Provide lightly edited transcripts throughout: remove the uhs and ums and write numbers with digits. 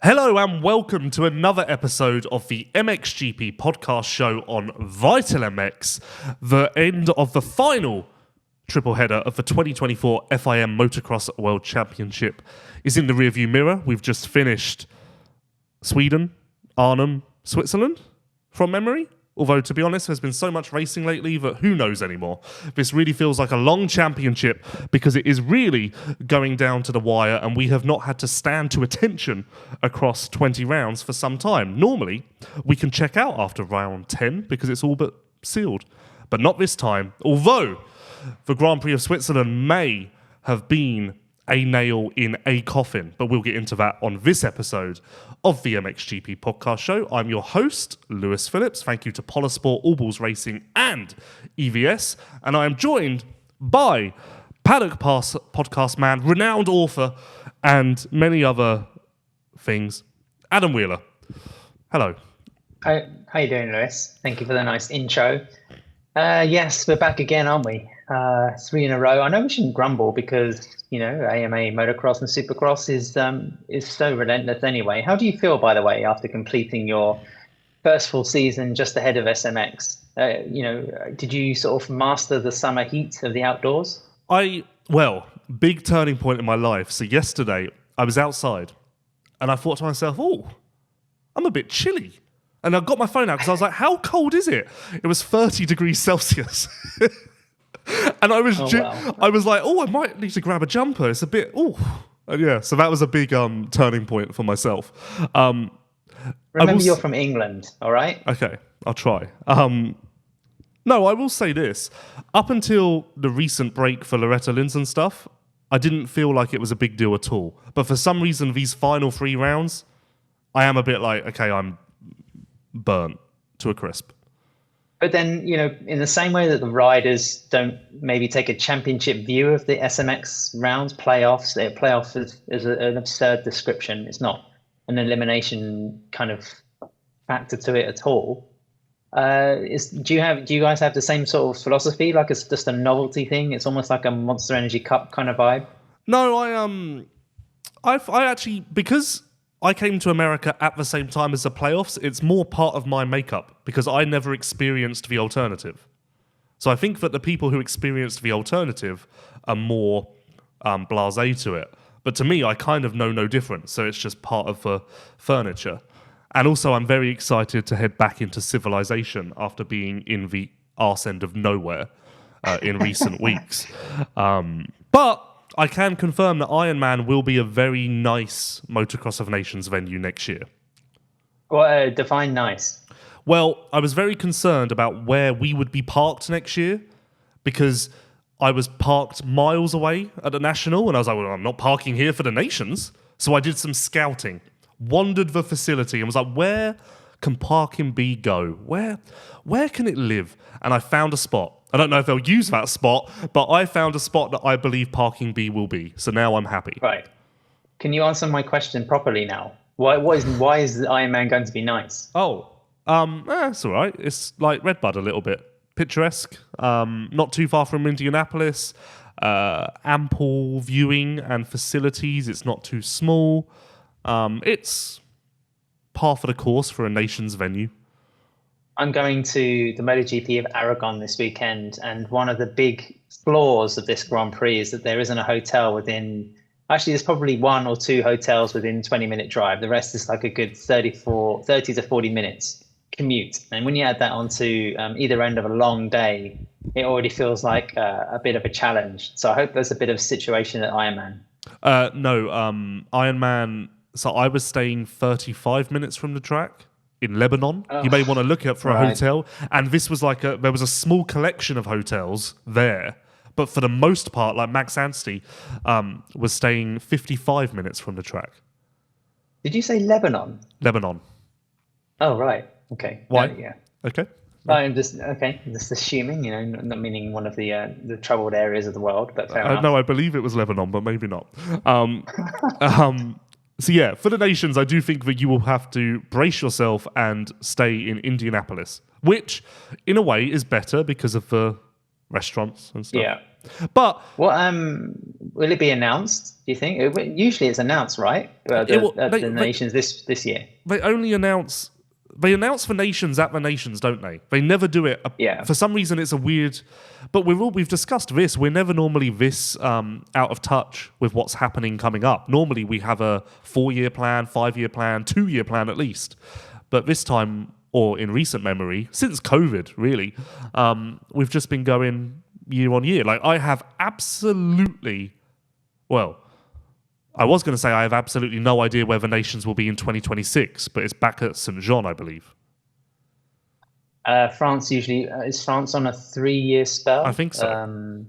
Hello and welcome to another episode of the MXGP Podcast Show on Vital MX, the end of the final triple header of the 2024 FIM Motocross World Championship is in the rearview mirror. We've just finished Sweden, Arnhem, Switzerland from memory. Although, to be honest, there's been so much racing lately that who knows anymore. This really feels like a long championship because it is really going down to the wire and we have not had to stand to attention across 20 rounds for some time. Normally, we can check out after round 10 because it's all but sealed. But not this time. Although the Grand Prix of Switzerland may have been a nail in a coffin, but we'll get into that on this episode of the MXGP Podcast Show. I'm your host, Lewis Phillips. Thank you to Polisport, All Balls Racing, and EVS. And I am joined by Paddock podcast man, renowned author, and many other things, Adam Wheeler. Hello. How you doing, Lewis? Thank you for the nice intro. Yes, we're back again, aren't we? 3 in a row. I know we shouldn't grumble because, you know, AMA, motocross and supercross is so relentless anyway. How do you feel, by the way, after completing your first full season just ahead of SMX? Did you sort of master the summer heat of the outdoors? Big turning point in my life. So yesterday I was outside and I thought to myself, I'm a bit chilly. And I got my phone out because I was like, how cold is it? It was 30 degrees Celsius. And I was like, I might need to grab a jumper. It's a bit, So that was a big turning point for myself. Remember, you're from England, all right? Okay, I'll try. No, I will say this. Up until the recent break for Loretta Lynn's and stuff, I didn't feel like it was a big deal at all. But for some reason, these final 3 rounds, I am a bit like, okay, I'm burnt to a crisp. But then, you know, in the same way that the riders don't maybe take a championship view of the SMX rounds, playoffs is an absurd description. It's not an elimination kind of factor to it at all. Do you guys have the same sort of philosophy? Like it's just a novelty thing? It's almost like a Monster Energy Cup kind of vibe? No, I actually, because I came to America at the same time as the playoffs, it's more part of my makeup because I never experienced the alternative. So I think that the people who experienced the alternative are more blasé to it. But to me, I kind of know no difference. So it's just part of the furniture. And also, I'm very excited to head back into civilization after being in the arse end of nowhere in recent weeks. But I can confirm that Ironman will be a very nice Motocross of Nations venue next year. Well, define nice. Well, I was very concerned about where we would be parked next year because I was parked miles away at the National and I was like, well, I'm not parking here for the Nations. So I did some scouting, wandered the facility and was like, where can Parking B go? Where can it live? And I found a spot. I don't know if they'll use that spot, but I found a spot that I believe Parking B will be. So now I'm happy. Right. Can you answer my question properly now? Why is the Iron Man going to be nice? It's all right. It's like Redbud a little bit. Picturesque. Not too far from Indianapolis. Ample viewing and facilities. It's not too small. It's par for the course for a nation's venue. I'm going to the MotoGP of Aragon this weekend, and one of the big flaws of this Grand Prix is that there isn't a hotel within. Actually, there's probably 1 or 2 hotels within 20-minute drive. The rest is like a good 30 to 40 minutes commute. And when you add that onto either end of a long day, it already feels like a bit of a challenge. So I hope there's a bit of a situation at Ironman. Ironman. So I was staying 35 minutes from the track. In Lebanon, you may want to look up for a hotel. And this was like there was a small collection of hotels there. But for the most part, like Max Anstey was staying 55 minutes from the track. Did you say Lebanon? Lebanon. Oh, right. Okay. Why? Yeah. Okay. I'm just assuming, you know, not meaning one of the troubled areas of the world, but fair enough. No, I believe it was Lebanon, but maybe not. So yeah, for the Nations, I do think that you will have to brace yourself and stay in Indianapolis, which in a way is better because of the restaurants and stuff. Yeah. But What will it be announced? Do you think? Usually it's announced, right? The nations this year. They only announce. They announce the nations at the nations, don't they? They never do it. Yeah. For some reason, it's a weird. But we've discussed this. We're never normally this out of touch with what's happening coming up. Normally, we have a 4-year plan, 5-year plan, 2-year plan at least. But this time, or in recent memory, since COVID, really, we've just been going year on year. Like I have absolutely, well, I was going to say I have absolutely no idea where the nations will be in 2026, but it's back at St. Jean, I believe. France usually is France on a 3-year spell? I think so.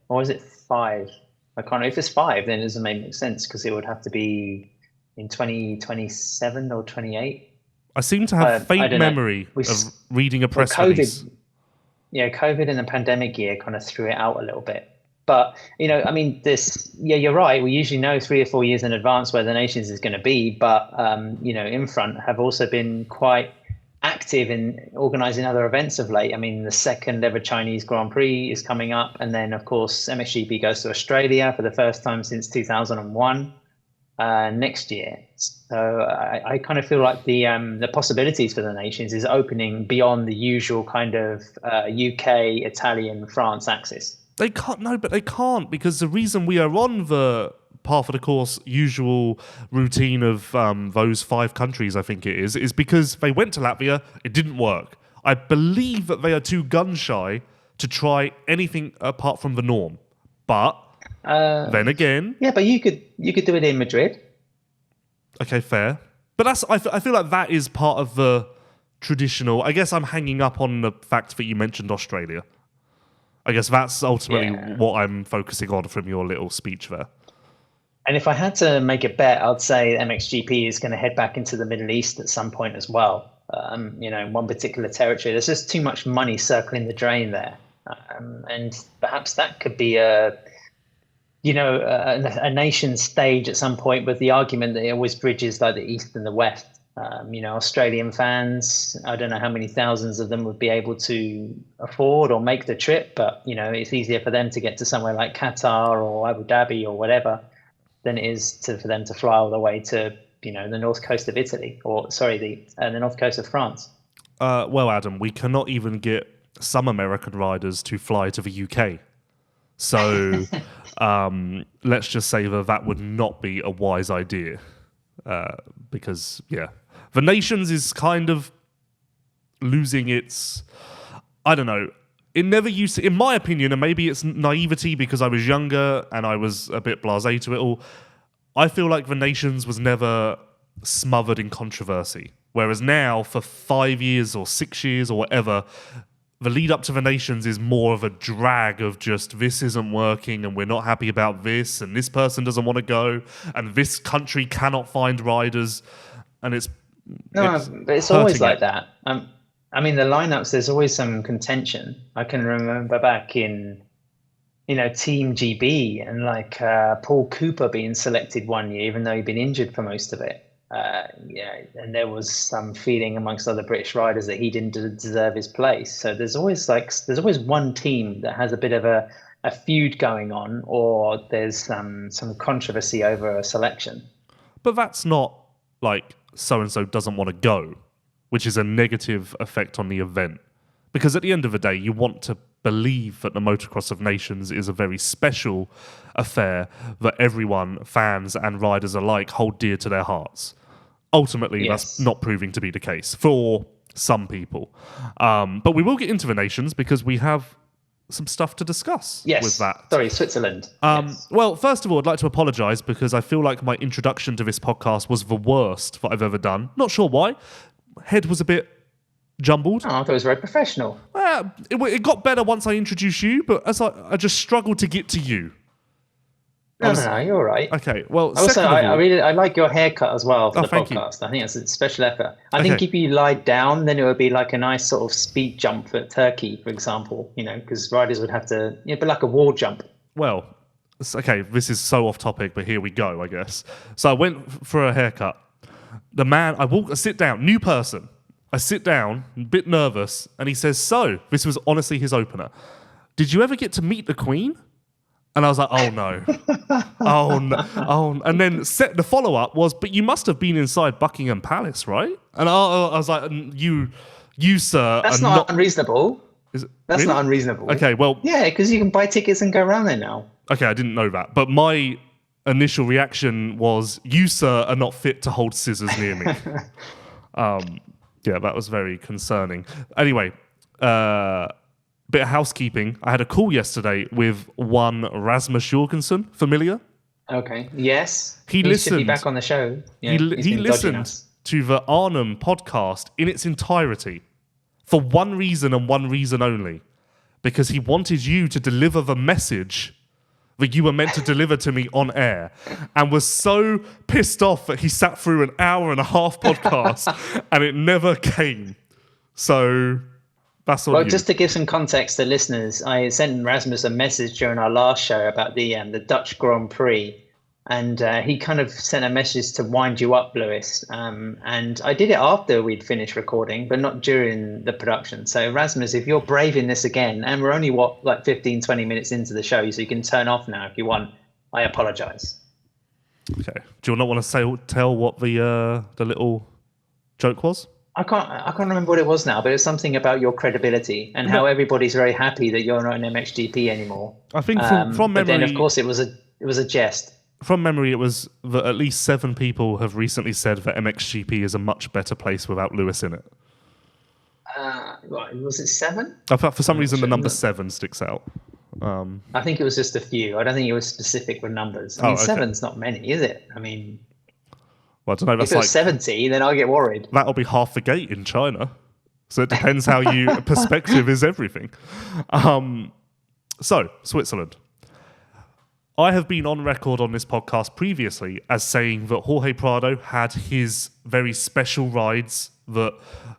Or is it 5? I can't know. If it's 5, then it doesn't make sense because it would have to be in 2027 or 28. I seem to have faint memory of reading a press release. Yeah, COVID and the pandemic year kind of threw it out a little bit. But, I mean, you're right. We usually know 3 or 4 years in advance where the nations is going to be. But, in front have also been quite active in organising other events of late. I mean, the second ever Chinese Grand Prix is coming up. And then, of course, MXGP goes to Australia for the first time since 2001 next year. So I kind of feel like the possibilities for the nations is opening beyond the usual kind of UK, Italian, France axis. They can't because the reason we are on the path of the course usual routine of those 5 countries, I think it is because they went to Latvia, it didn't work. I believe that they are too gun shy to try anything apart from the norm. But then again, yeah, but you could do it in Madrid. Okay, fair. But I feel like that is part of the traditional. I guess I'm hanging up on the fact that you mentioned Australia. I guess that's ultimately what I'm focusing on from your little speech there. And if I had to make a bet, I'd say MXGP is going to head back into the Middle East at some point as well. In one particular territory. There's just too much money circling the drain there. And perhaps that could be a nation stage at some point, with the argument that it always bridges like the East and the West. Australian fans, I don't know how many thousands of them would be able to afford or make the trip, but, it's easier for them to get to somewhere like Qatar or Abu Dhabi or whatever than it is for them to fly all the way to, the north coast of Italy, the north coast of France. Well, Adam, we cannot even get some American riders to fly to the UK. So let's just say that would not be a wise idea because, the nations is kind of losing its, I don't know, it never used to, in my opinion, and maybe it's naivety because I was younger and I was a bit blasé to it all, I feel like the nations was never smothered in controversy. Whereas now, for 5 years or 6 years or whatever, the lead up to the nations is more of a drag of just this isn't working and we're not happy about this and this person doesn't want to go and this country cannot find riders and it's always like that. I mean, the lineups, there's always some contention. I can remember back in, Team GB and like Paul Cooper being selected one year, even though he'd been injured for most of it. And there was some feeling amongst other British riders that he didn't deserve his place. So there's always one team that has a bit of a feud going on, or there's some controversy over a selection. But that's not like so-and-so doesn't want to go, which is a negative effect on the event. Because at the end of the day, you want to believe that the Motocross of Nations is a very special affair that everyone, fans and riders alike, hold dear to their hearts. Ultimately, that's not proving to be the case for some people. But we will get into the nations because we have some stuff to discuss with that. Sorry, Switzerland. Well, first of all, I'd like to apologise because I feel like my introduction to this podcast was the worst that I've ever done. Not sure why. Head was a bit jumbled. Oh, I thought it was very professional. It got better once I introduced you, but as I just struggled to get to you. No, you're all right. Okay, well, also, I like your haircut as well for the podcast. You. I think it's a special effort. I think if you lied down, then it would be like a nice sort of speed jump at Turkey, for example, because riders would have to, it'd be like a wall jump. Well, okay, this is so off topic, but here we go, I guess. So I went for a haircut. The man, I sit down, new person. I sit down, a bit nervous, and he says, so, this was honestly his opener. did you ever get to meet the Queen? And I was like, oh no. Oh no. Oh. And then the follow-up was, but you must have been inside Buckingham Palace, right? And I was like, you sir, that's not unreasonable. Is it, that's really? not unreasonable. Okay, well. Yeah, because you can buy tickets and go around there now. Okay, I didn't know that. But my initial reaction was, you sir are not fit to hold scissors near me. Yeah, that was very concerning. Anyway, bit of housekeeping. I had a call yesterday with one Rasmus Jorgensen, familiar? Okay. Yes. He should be back on the show. Yeah, he listened to the Arnhem podcast in its entirety for one reason and one reason only, because he wanted you to deliver the message that you were meant to deliver to me on air, and was so pissed off that he sat through an hour and a half podcast and it never came. So that's all. Well, just to give some context to listeners, I sent Rasmus a message during our last show about the Dutch Grand Prix, and he kind of sent a message to wind you up, Lewis. And I did it after we'd finished recording, but not during the production. So Rasmus, if you're braving this again, and we're only, 15, 20 minutes into the show, so you can turn off now if you want, I apologize. Okay. Do you not want to tell what the little joke was? I can't remember what it was now, but it's something about your credibility and how everybody's very happy that you're not an MXGP anymore. I think from memory. But then, of course, it was a jest. From memory, it was that at least 7 people have recently said that MXGP is a much better place without Lewis in it. Was it 7? I thought for some reason the number 7 sticks out. I think it was just a few. I don't think it was specific with numbers. I mean, 7's not many, is it? I mean, well, I don't know. That's if it was 70, then I'll get worried. That'll be half the gate in China. So it depends how perspective is everything. So, Switzerland. I have been on record on this podcast previously as saying that Jorge Prado had his very special rides that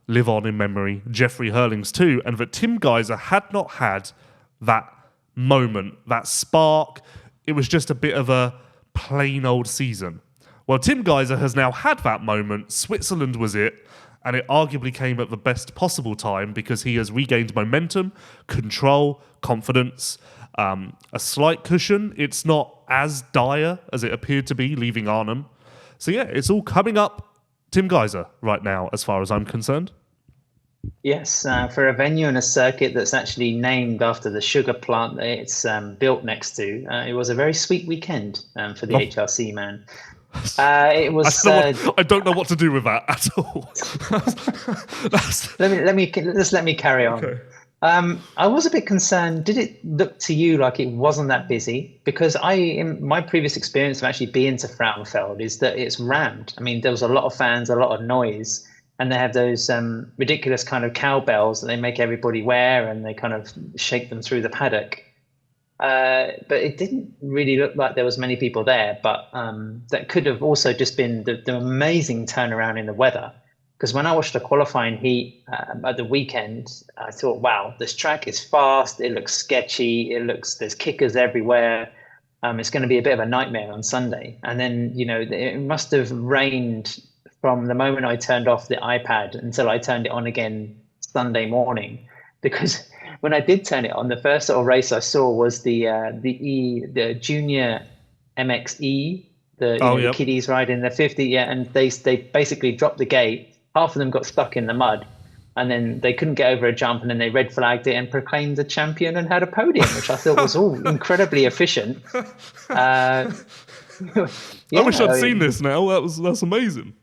live on in memory, Jeffrey Herlings too, and that Tim Gajser had not had that moment, that spark. It was just a bit of a plain old season. Well, Tim Gajser has now had that moment. Switzerland was it, and it arguably came at the best possible time because he has regained momentum, control, confidence, a slight cushion. It's not as dire as it appeared to be leaving Arnhem. So yeah, it's all coming up Tim Gajser right now as far as I'm concerned. Yes, for a venue and a circuit that's actually named after the sugar plant that it's built next to. It was a very sweet weekend for the HRC man. It was. I don't know what to do with that at all. Let me carry on. Okay. I was a bit concerned. Did it look to you like it wasn't that busy? Because in my previous experience of actually being to Frauenfeld is that it's rammed. I mean, there was a lot of fans, a lot of noise, and they have those ridiculous kind of cowbells that they make everybody wear, and they kind of shake them through the paddock. But it didn't really look like there was many people there. But that could have also just been the amazing turnaround in the weather. Because when I watched the qualifying heat at the weekend, I thought, wow, this track is fast. It looks sketchy. There's kickers everywhere. It's going to be a bit of a nightmare on Sunday. And then, it must have rained from the moment I turned off the iPad until I turned it on again Sunday morning. Because when I did turn it on, the first sort of race I saw was the junior MXE, the kiddies riding the 50, and they basically dropped the gate. Half of them got stuck in the mud, and then they couldn't get over a jump, and then they red flagged it and proclaimed the champion and had a podium, which I thought was all incredibly efficient. I wish I'd seen this now. That's amazing.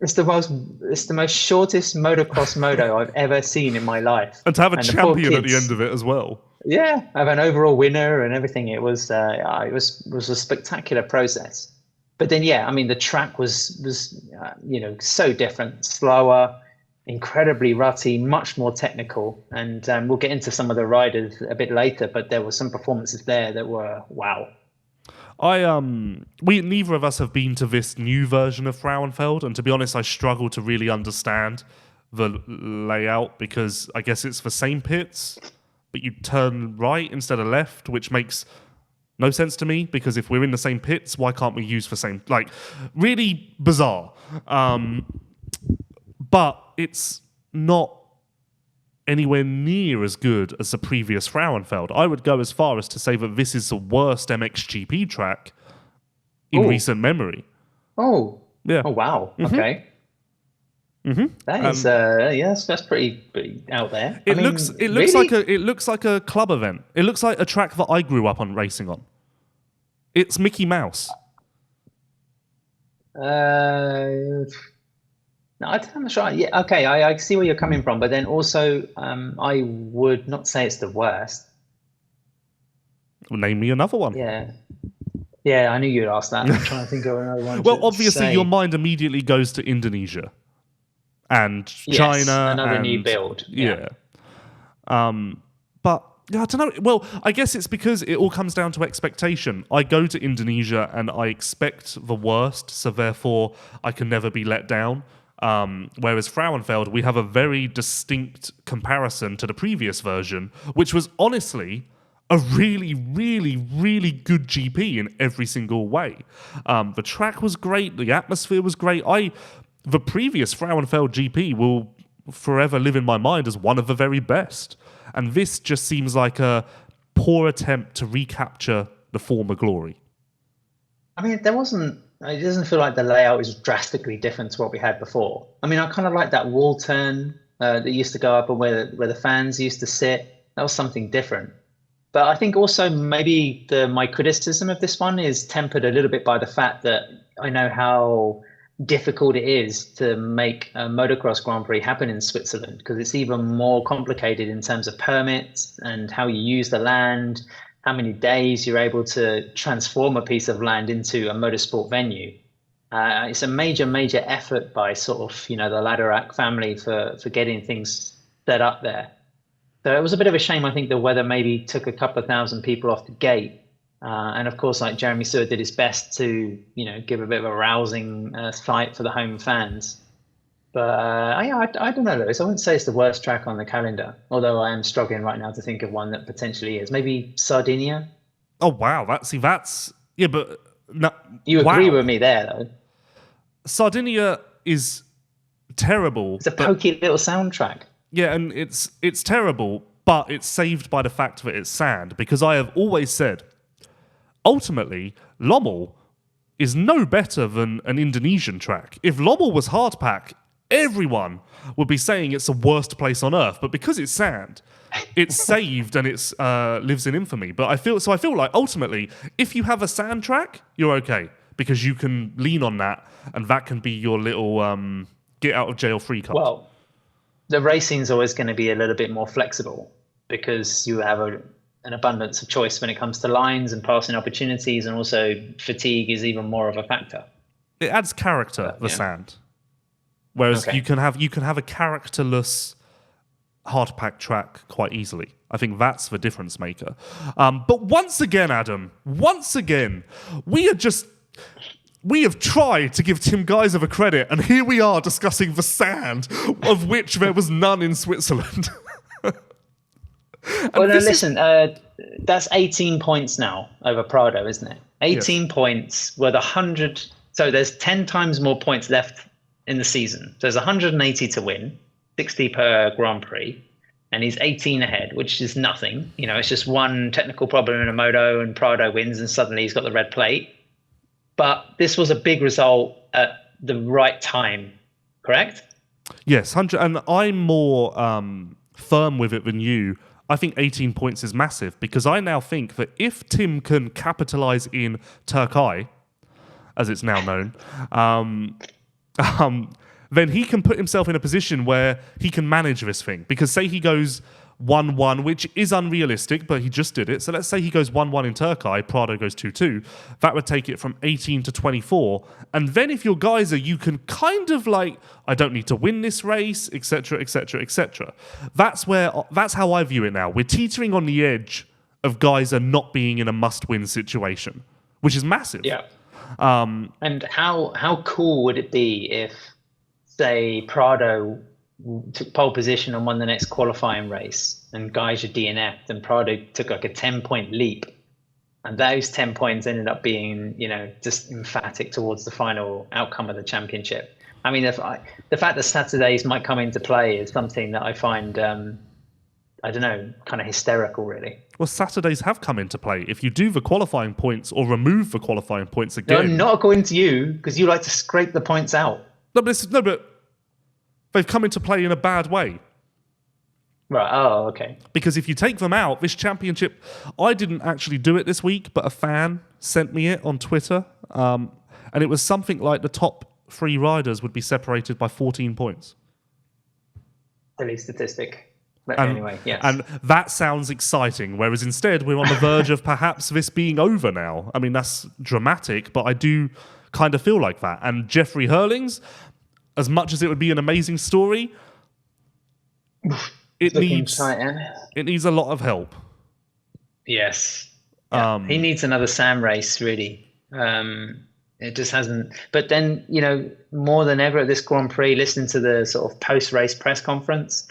It's the most shortest motocross moto I've ever seen in my life, and to have a champion at the end of it as well. Yeah, I have an overall winner and everything. It was a spectacular process. But then, yeah, I mean, the track was so different, slower, incredibly rutty, much more technical. And we'll get into some of the riders a bit later, but there were some performances there that were wow. Neither of us have been to this new version of Frauenfeld, and to be honest, I struggle to really understand the layout because I guess it's the same pits, but you turn right instead of left, which makes no sense to me, because if we're in the same pits, why can't we use the same... really bizarre. But it's not anywhere near as good as the previous Frauenfeld. I would go as far as to say that this is the worst MXGP track in recent memory. Oh. Yeah. Oh, wow. Mm-hmm. Okay. Mm-hmm. That is, that's pretty out there. It looks like a club event. It looks like a track that I grew up on racing on. It's Mickey Mouse. No, I'm not sure. Yeah, okay, I see where you're coming from, but then also, I would not say it's the worst. Name me another one. Yeah, I knew you'd ask that. I'm trying to think of another one. Well, obviously, your mind immediately goes to Indonesia and China. Another new build. Yeah. But yeah, I don't know. Well, I guess it's because it all comes down to expectation. I go to Indonesia and I expect the worst, so therefore I can never be let down. Whereas Frauenfeld, we have a very distinct comparison to the previous version, which was honestly a really, really, really good GP in every single way. The track was great. The atmosphere was great. The previous Frauenfeld GP will forever live in my mind as one of the very best. And this just seems like a poor attempt to recapture the former glory. I mean, it doesn't feel like the layout is drastically different to what we had before. I mean, I kind of like that wall turn that used to go up and where the fans used to sit. That was something different. But I think also maybe my criticism of this one is tempered a little bit by the fact that I know how difficult it is to make a motocross Grand Prix happen in Switzerland, because it's even more complicated in terms of permits and how you use the land, how many days you're able to transform a piece of land into a motorsport venue. It's a major effort by sort of, the Laderack family for getting things set up there. So it was a bit of a shame. I think the weather maybe took a couple of thousand people off the gate. And of course, like Jeremy Seewer did his best to, give a bit of a rousing fight for the home fans. But I don't know, Lewis. I wouldn't say it's the worst track on the calendar, although I am struggling right now to think of one that potentially is. Maybe Sardinia? Oh, wow. But no, you agree with me there, though. Sardinia is terrible. It's a pokey little soundtrack. Yeah, and it's terrible, but it's saved by the fact that it's sand, because I have always said, ultimately, Lommel is no better than an Indonesian track. If Lommel was hardpack, everyone would be saying it's the worst place on earth, but because it's sand, it's saved and it's lives in infamy. But I feel like ultimately, if you have a sand track, you're okay, because you can lean on that, and that can be your little get out of jail free card. Well, the racing's always going to be a little bit more flexible because you have an abundance of choice when it comes to lines and passing opportunities, and also fatigue is even more of a factor. It adds character, the sand. Whereas you can have a characterless hardpack track quite easily. I think that's the difference maker. But once again, Adam, we have tried to give Tim Gajser the credit, and here we are discussing the sand, of which there was none in Switzerland. Well, no, listen, that's 18 points now over Prado, isn't it? 18 points with 100. So there's 10 times more points left in the season. So there's 180 to win, 60 per Grand Prix, and he's 18 ahead, which is nothing. It's just one technical problem in a moto, and Prado wins, and suddenly he's got the red plate. But this was a big result at the right time, correct? Yes, 100. And I'm more firm with it than you. I think 18 points is massive, because I now think that if Tim can capitalize in Turkey, as it's now known, then he can put himself in a position where he can manage this thing. Because say he goes 1-1, which is unrealistic, but he just did it. So let's say he goes 1-1 in Turkey, Prado goes 2-2. That would take it from 18 to 24. And then if you're Gajser, you can kind of like, I don't need to win this race, etc., etc., etc. That's how I view it now. We're teetering on the edge of Gajser not being in a must-win situation, which is massive. Yeah. And how cool would it be if, say, Prado took pole position and won the next qualifying race, and Gajser DNF'd, and Prado took like a 10-point leap, and those 10 points ended up being, just emphatic towards the final outcome of the championship. I mean, the fact that Saturdays might come into play is something that I find I don't know, kind of hysterical, really. Well, Saturdays have come into play. If you do the qualifying points or remove the qualifying points No, again... not according to you, because you like to scrape the points out. No, but they've come into play in a bad way. Right, oh, okay. Because if you take them out, this championship... I didn't actually do it this week, but a fan sent me it on Twitter. And it was something like the top 3 riders would be separated by 14 points. Silly statistic. But anyway, yes. And that sounds exciting, whereas instead we're on the verge of perhaps this being over now. I mean, that's dramatic, but I do kind of feel like that. And Jeffrey Herlings, as much as it would be an amazing story, it needs a lot of help. Yes. Yeah. He needs another Sam race, really. It just hasn't. But then, more than ever at this Grand Prix, listening to the sort of post-race press conference,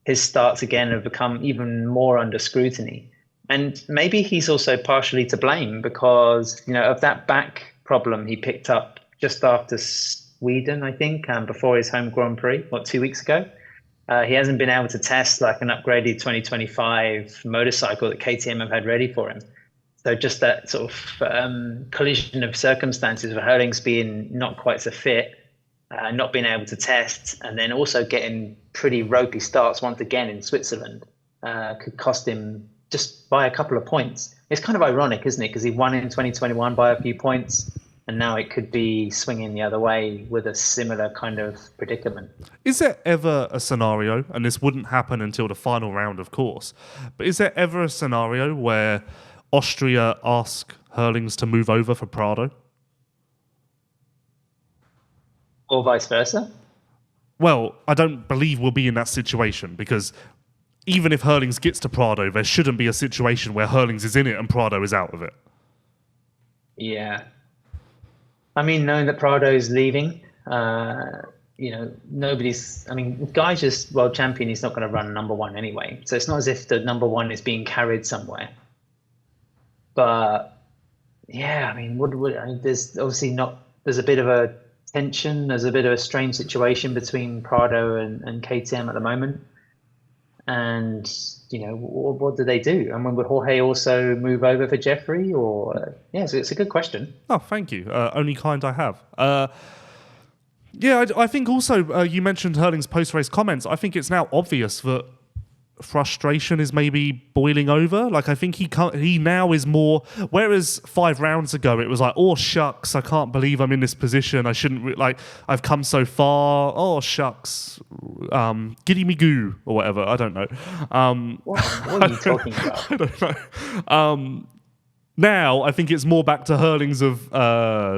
his starts again have become even more under scrutiny. And maybe he's also partially to blame because, of that back problem he picked up just after Sweden, I think, before his home Grand Prix, 2 weeks ago. He hasn't been able to test like an upgraded 2025 motorcycle that KTM have had ready for him. So just that sort of collision of circumstances of Herlings being not quite so fit, not being able to test, and then also getting pretty ropey starts once again in Switzerland could cost him just by a couple of points. It's kind of ironic, isn't it? Because he won in 2021 by a few points, and now it could be swinging the other way with a similar kind of predicament. Is there ever a scenario, and this wouldn't happen until the final round, of course, but is there ever a scenario where Austria ask Herlings to move over for Prado? Or vice versa? Well, I don't believe we'll be in that situation because even if Herlings gets to Prado, there shouldn't be a situation where Herlings is in it and Prado is out of it. Yeah. I mean, knowing that Prado's leaving, nobody's... I mean, Gajser's world champion, he's not going to run number 1 anyway. So it's not as if the number 1 is being carried somewhere. But, yeah, I mean, there's obviously not... There's a bit of a tension. There's a bit of a strange situation between Prado and KTM at the moment. And, what do they do? I mean, would Jorge also move over for Jeffrey? Or so it's a good question. Oh, thank you. Only kind I have. I think also you mentioned Herlings' post-race comments. I think it's now obvious that frustration is maybe boiling over. Like, I think he now is more... Whereas 5 rounds ago, it was like, oh, shucks, I can't believe I'm in this position. I shouldn't... I've come so far. Oh, shucks. Giddy me goo, or whatever. I don't know. What are you talking about? I don't know. Now, I think it's more back to Herlings of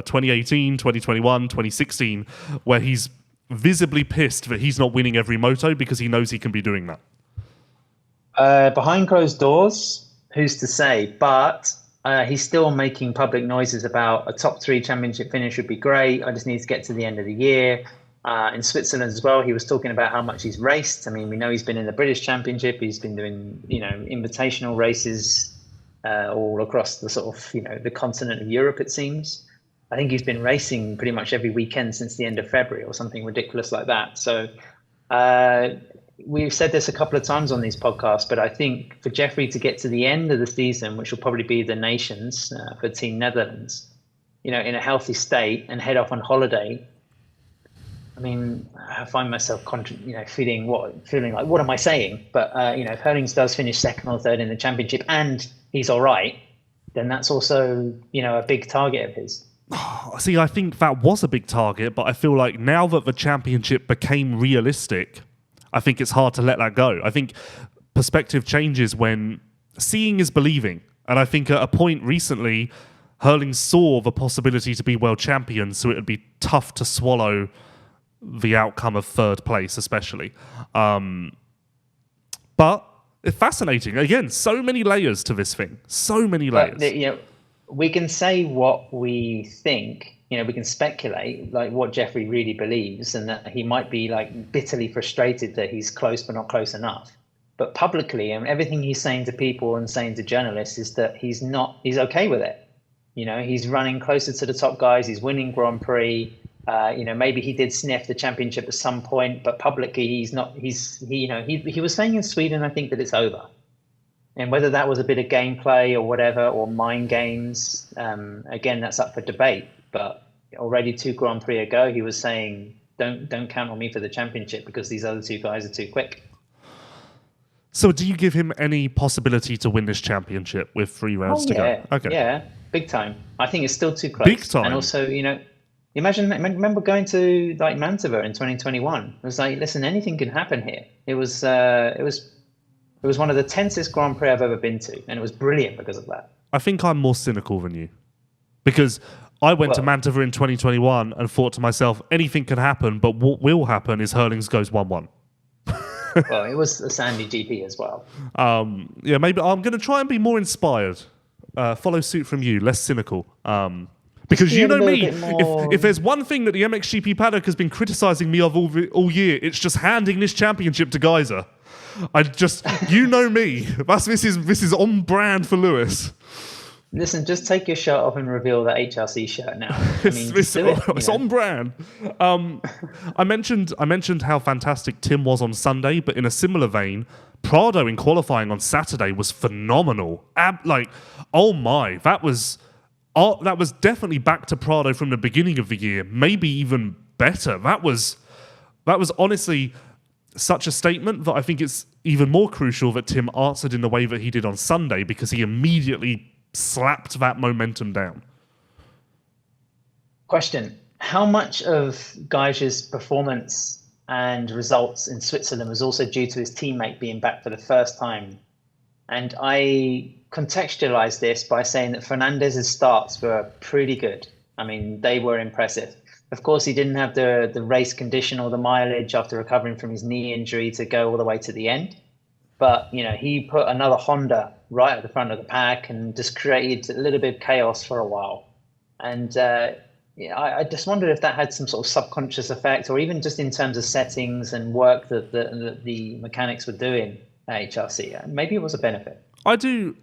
2018, 2021, 2016, where he's visibly pissed that he's not winning every moto because he knows he can be doing that. Behind closed doors, who's to say? But he's still making public noises about a top 3 championship finish would be great. I just need to get to the end of the year. In Switzerland as well, he was talking about how much he's raced. I mean, we know he's been in the British Championship. He's been doing, invitational races all across the sort of, the continent of Europe, it seems. I think he's been racing pretty much every weekend since the end of February or something ridiculous like that. So we've said this a couple of times on these podcasts, but I think for Jeffrey to get to the end of the season, which will probably be the Nations for Team Netherlands, in a healthy state and head off on holiday. I mean, I find myself, feeling like, what am I saying? But, if Herlings does finish 2nd or 3rd in the championship and he's all right, then that's also, a big target of his. See, I think that was a big target, but I feel like now that the championship became realistic, I think it's hard to let that go. I think perspective changes when seeing is believing. And I think at a point recently, Herlings saw the possibility to be world champion, so it would be tough to swallow the outcome of 3rd place, especially. But it's fascinating. Again, so many layers to this thing. So many layers. But, we can say what we think. We can speculate like what Jeffrey really believes, and that he might be like bitterly frustrated that he's close but not close enough. But publicly, and everything he's saying to people and saying to journalists is that he's okay with it. He's running closer to the top guys. He's winning Grand Prix. Maybe he did sniff the championship at some point, but publicly he's not. He was saying in Sweden, I think, that it's over. And whether that was a bit of gameplay or whatever, or mind games, again, that's up for debate. But already 2 Grand Prix ago, he was saying, don't count on me for the championship because these other 2 guys are too quick. So do you give him any possibility to win this championship with 3 rounds to go? Okay. Yeah, big time. I think it's still too close. Big time. And also, remember going to like Mantova in 2021. It was like, listen, anything can happen here. It was one of the tensest Grand Prix I've ever been to, and it was brilliant because of that. I think I'm more cynical than you, because I went to Mantova in 2021 and thought to myself, anything can happen, but what will happen is Herlings goes 1-1. Well, it was a sandy GP as well. Maybe I'm going to try and be more inspired. Follow suit from you, less cynical. Because you know me, if there's one thing that the MXGP paddock has been criticising me of all year, it's just handing this championship to Gajser. You know me. This is on brand for Lewis. Listen, just take your shirt off and reveal that HRC shirt now. It's on brand. I mentioned how fantastic Tim was on Sunday, but in a similar vein, Prado in qualifying on Saturday was phenomenal. Oh my, that was definitely back to Prado from the beginning of the year, maybe even better. That was honestly such a statement that I think it's even more crucial that Tim answered in the way that he did on Sunday, because he immediately slapped that momentum down. Question: how much of Gajser's performance and results in Switzerland was also due to his teammate being back for the first time? And I contextualize this by saying that Fernandez's starts were pretty good. I mean, they were impressive. Of course, he didn't have the race condition or the mileage after recovering from his knee injury to go all the way to the end. But, he put another Honda right at the front of the pack and just created a little bit of chaos for a while. And I just wondered if that had some sort of subconscious effect, or even just in terms of settings and work that the mechanics were doing at HRC. Maybe it was a benefit. I do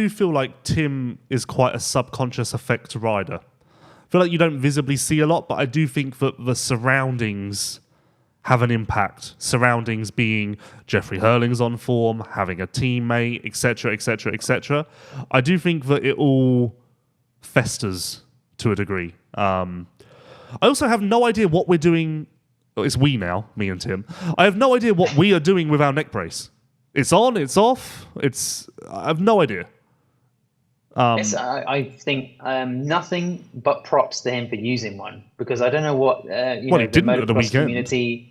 feel like Tim is quite a subconscious effect rider. I feel like you don't visibly see a lot, but I do think that the surroundings have an impact. Surroundings being Jeffrey Herlings on form, having a teammate, etc., etc., etc. I do think that it all festers to a degree. I also have no idea what we're doing. It's we now, me and Tim. I have no idea what we are doing with our neck brace. It's on, it's off. I have no idea. I think nothing but props to him for using one, because I don't know what he didn't at the weekend. Community.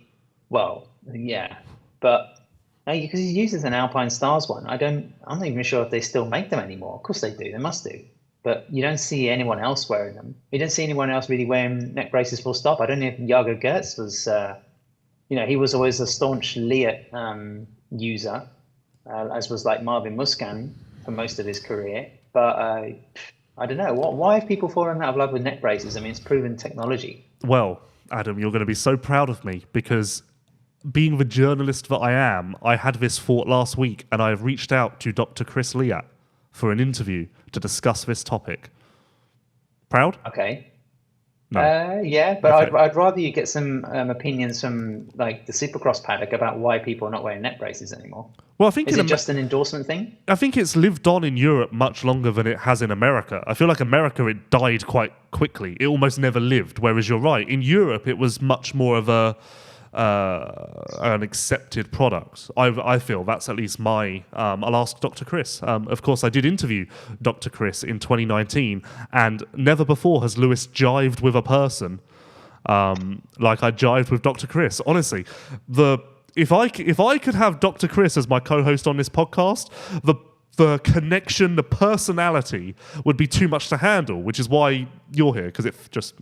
Well, yeah, but because he uses an Alpine Stars one, I'm not even sure if they still make them anymore. Of course they do. They must do. But you don't see anyone else wearing them. You don't see anyone else really wearing neck braces full stop. I don't know if Jago Gertz was, he was always a staunch Leat user, as was like Marvin Muscan for most of his career. But I don't know. Why have people fallen out of love with neck braces? I mean, it's proven technology. Well, Adam, you're going to be so proud of me, because being the journalist that I am, I had this thought last week, and I have reached out to Dr. Chris Leat for an interview to discuss this topic. Proud? Okay. No. Yeah, but Okay. I'd rather you get some opinions from like the Supercross paddock about why people are not wearing neck braces anymore. Well, I think is it just an endorsement thing? I think it's lived on in Europe much longer than it has in America. I feel like America, it died quite quickly. It almost never lived. Whereas you're right, in Europe, it was much more of an accepted product. I feel that's at least my. I'll ask Dr. Chris. Of course, I did interview Dr. Chris in 2019, and never before has Lewis jived with a person like I jived with Dr. Chris. Honestly, if I could have Dr. Chris as my co-host on this podcast, the connection, the personality would be too much to handle, which is why you're here, because it just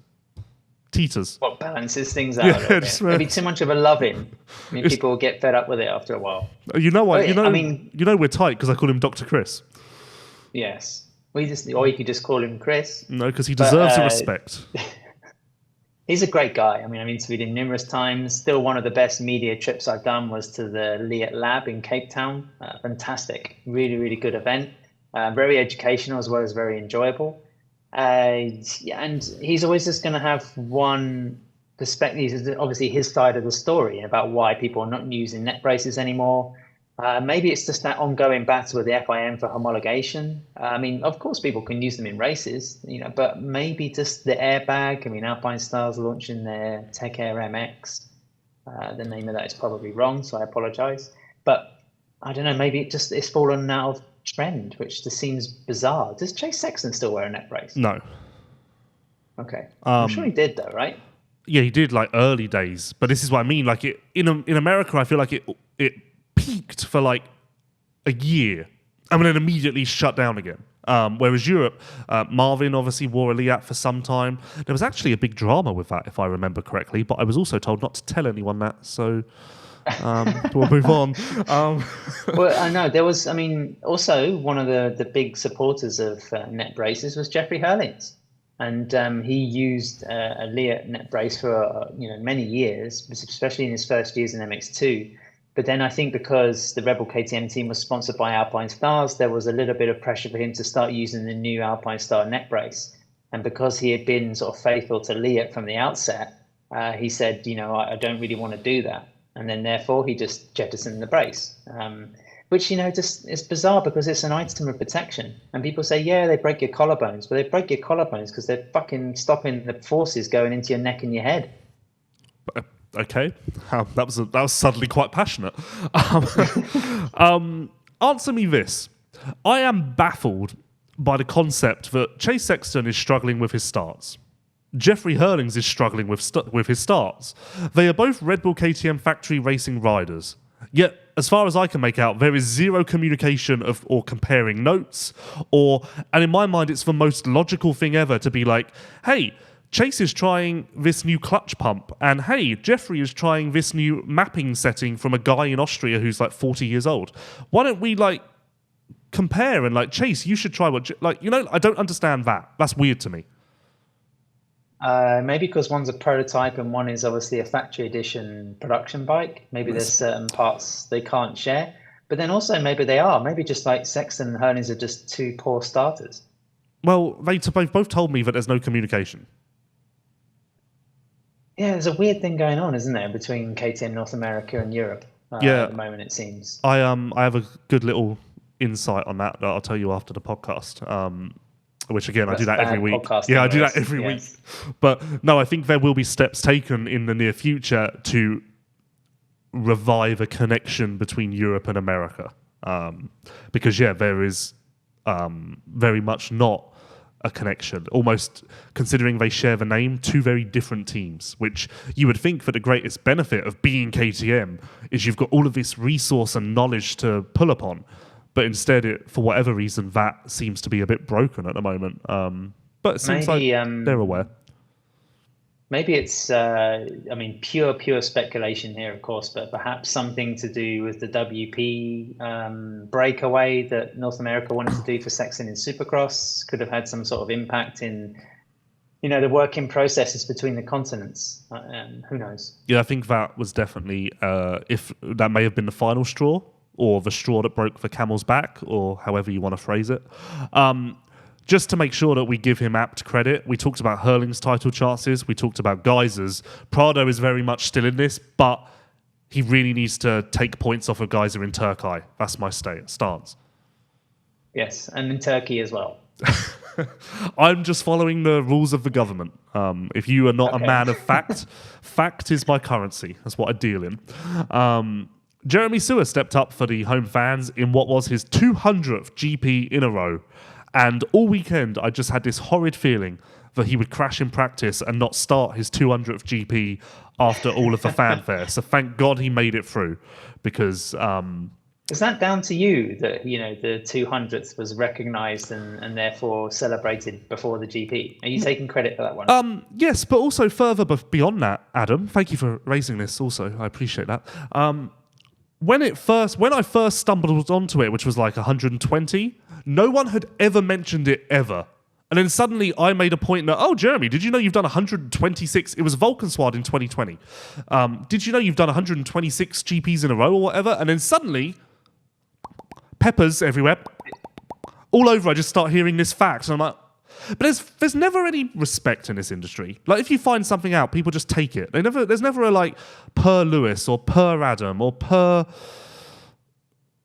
teeters. What balances things out a little bit. It'd be too much of a loving. I mean, people will get fed up with it after a while. You know what? We're tight because I call him Dr. Chris. Yes. Or you could just call him Chris. No, because he deserves the respect. He's a great guy. I mean, I've interviewed him numerous times. Still, one of the best media trips I've done was to the Leat Lab in Cape Town. Fantastic. Really, really good event. Very educational as well as very enjoyable. And he's always just going to have one perspective is obviously his side of the story about why people are not using neck braces anymore. Maybe it's just that ongoing battle with the FIM for homologation. I mean, of course, people can use them in races, but maybe just the airbag. I mean, Alpine Styles launching their Tech Air MX. The name of that is probably wrong, so I apologize. But I don't know, maybe it's fallen out of trend, which just seems bizarre. Does Chase Sexton still wear a neck brace? No. Okay. I'm sure he did, though, right? Yeah, he did, like, early days. But this is what I mean. Like, in America, I feel like it peaked for, like, a year and then immediately shut down again. Whereas Europe, Marvin obviously wore a Liat for some time. There was actually a big drama with that, if I remember correctly, but I was also told not to tell anyone that, so we'll move on. Well, I know there was, also one of the big supporters of net braces was Jeffrey Herlings. And he used a Liat net brace for many years, especially in his first years in MX2. But then I think because the Rebel KTM team was sponsored by Alpine Stars, there was a little bit of pressure for him to start using the new Alpine Star neck brace. And because he had been sort of faithful to Liat from the outset, he said, I don't really want to do that. And then therefore he just jettisoned the brace, which, just is bizarre because it's an item of protection. And people say, yeah, they break your collarbones. But they break your collarbones because they're fucking stopping the forces going into your neck and your head. Okay, that was suddenly quite passionate. Answer me this. I am baffled by the concept that Chase Sexton is struggling with his starts. Jeffrey Herlings is struggling with his starts. They are both Red Bull KTM factory racing riders. Yet, as far as I can make out, there is zero communication or comparing notes, and in my mind, it's the most logical thing ever to be like, hey, Chase is trying this new clutch pump, and hey, Jeffrey is trying this new mapping setting from a guy in Austria who's like 40 years old. Why don't we compare and Chase, you should try I don't understand that. That's weird to me. Maybe because one's a prototype and one is obviously a factory edition production bike. Maybe there's certain parts they can't share, but then also maybe they are. Maybe just like Sexton and Herlings are just two poor starters. Well, they both told me that there's no communication. Yeah, there's a weird thing going on, isn't there, between KTM North America and Europe at the moment, it seems. I have a good little insight on that I'll tell you after the podcast, which, again, I do that every week. Yeah, I do that every week. But, no, I think there will be steps taken in the near future to revive a connection between Europe and America. Because, there is very much not a connection, almost considering they share the name, two very different teams, which you would think that the greatest benefit of being KTM is you've got all of this resource and knowledge to pull upon, but instead, for whatever reason, that seems to be a bit broken at the moment. But it seems like they're aware. Maybe it's, pure speculation here, of course, but perhaps something to do with the WP breakaway that North America wanted to do for Sexton in Supercross could have had some sort of impact in, the working processes between the continents. Who knows? Yeah, I think that was definitely, if that may have been the final straw or the straw that broke the camel's back, or however you want to phrase it. Just to make sure that we give him apt credit, we talked about Herling's title chances, we talked about Gajser's. Prado is very much still in this, but he really needs to take points off of Gajser in Turkey. That's my stance. Yes, and in Turkey as well. I'm just following the rules of the government. If you are not a man of fact, fact is my currency. That's what I deal in. Jeremy Seewer stepped up for the home fans in what was his 200th GP in a row. And all weekend, I just had this horrid feeling that he would crash in practice and not start his 200th GP after all of the fanfare. So thank God he made it through, because... Is that down to you that, the 200th was recognised and therefore celebrated before the GP? Are you taking credit for that one? Yes, but also further beyond that, Adam, thank you for raising this also. I appreciate that. When I first stumbled onto it, which was like 120, no one had ever mentioned it ever. And then suddenly I made a point that, oh, Jeremy, did you know you've done 126? It was Volkensward in 2020. Did you know you've done 126 GPs in a row or whatever? And then suddenly, peppers everywhere, all over, I just start hearing this fact. And I'm like, But there's never any respect in this industry. Like, if you find something out, people just take it. There's never a, like, per Lewis or per Adam or per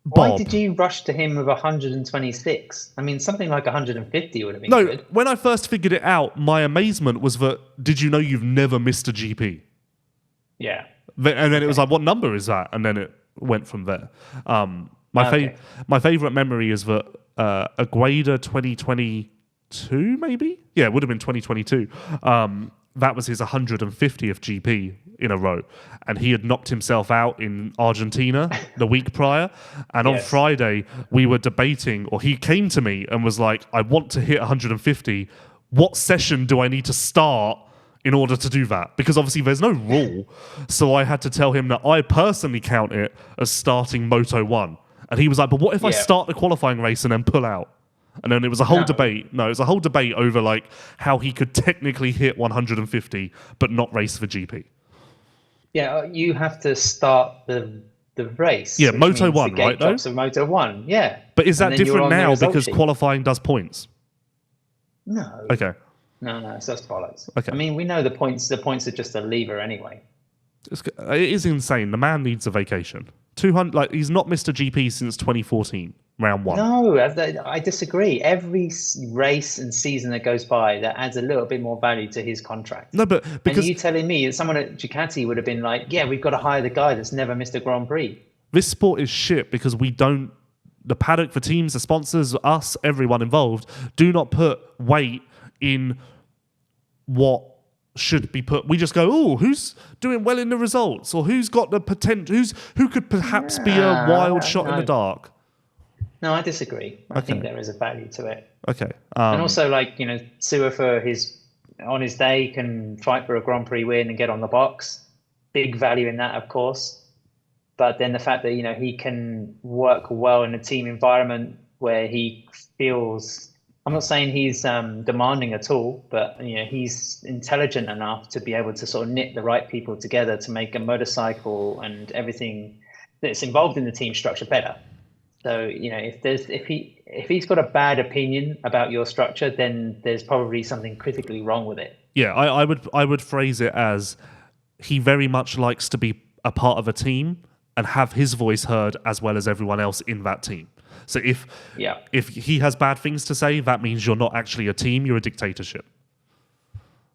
Bob. Why did you rush to him with 126? I mean, something like 150 would have been good. When I first figured it out, my amazement was that, did you know you've never missed a GP? Yeah. And then it was like, what number is that? And then it went from there. My favourite memory is that Agueda 2022, maybe? Yeah, it would have been 2022. That was his 150th GP in a row. And he had knocked himself out in Argentina the week prior. And on Friday, we were debating, or he came to me and was like, I want to hit 150. What session do I need to start in order to do that? Because obviously there's no rule. So I had to tell him that I personally count it as starting Moto 1. And he was like, but what if I start the qualifying race and then pull out? And then it was a whole debate. No, it was a whole debate over like how he could technically hit 150 but not race for GP. Yeah, you have to start the race. Yeah, Moto 1, right? Though? So Moto 1, yeah. But is that different now because qualifying does points? No. Okay. No, so that's bollocks. Okay. I mean, we know the points are just a lever anyway. It is insane. The man needs a vacation. 200, like, he's not missed a GP since 2014, round 1. No, I disagree. Every race and season that goes by, that adds a little bit more value to his contract. No, but because... And you telling me that someone at Ducati would have been like, yeah, we've got to hire the guy that's never missed a Grand Prix. This sport is shit because we don't... The paddock, for teams, the sponsors, us, everyone involved, do not put weight in what should be put. We just go, oh, who's doing well in the results, or who's got the potential, who could perhaps be a wild shot in the dark. No, I disagree. I think there is a value to it. Okay. And also, like, you know, Seewer on his day can fight for a Grand Prix win and get on the box. Big value in that, of course. But then the fact that, you know, he can work well in a team environment where he feels, I'm not saying he's demanding at all, but, you know, he's intelligent enough to be able to sort of knit the right people together to make a motorcycle and everything that's involved in the team structure better. So, you know, if he's got a bad opinion about your structure, then there's probably something critically wrong with it. Yeah, I would phrase it as he very much likes to be a part of a team and have his voice heard as well as everyone else in that team. So if he has bad things to say, that means you're not actually a team, you're a dictatorship.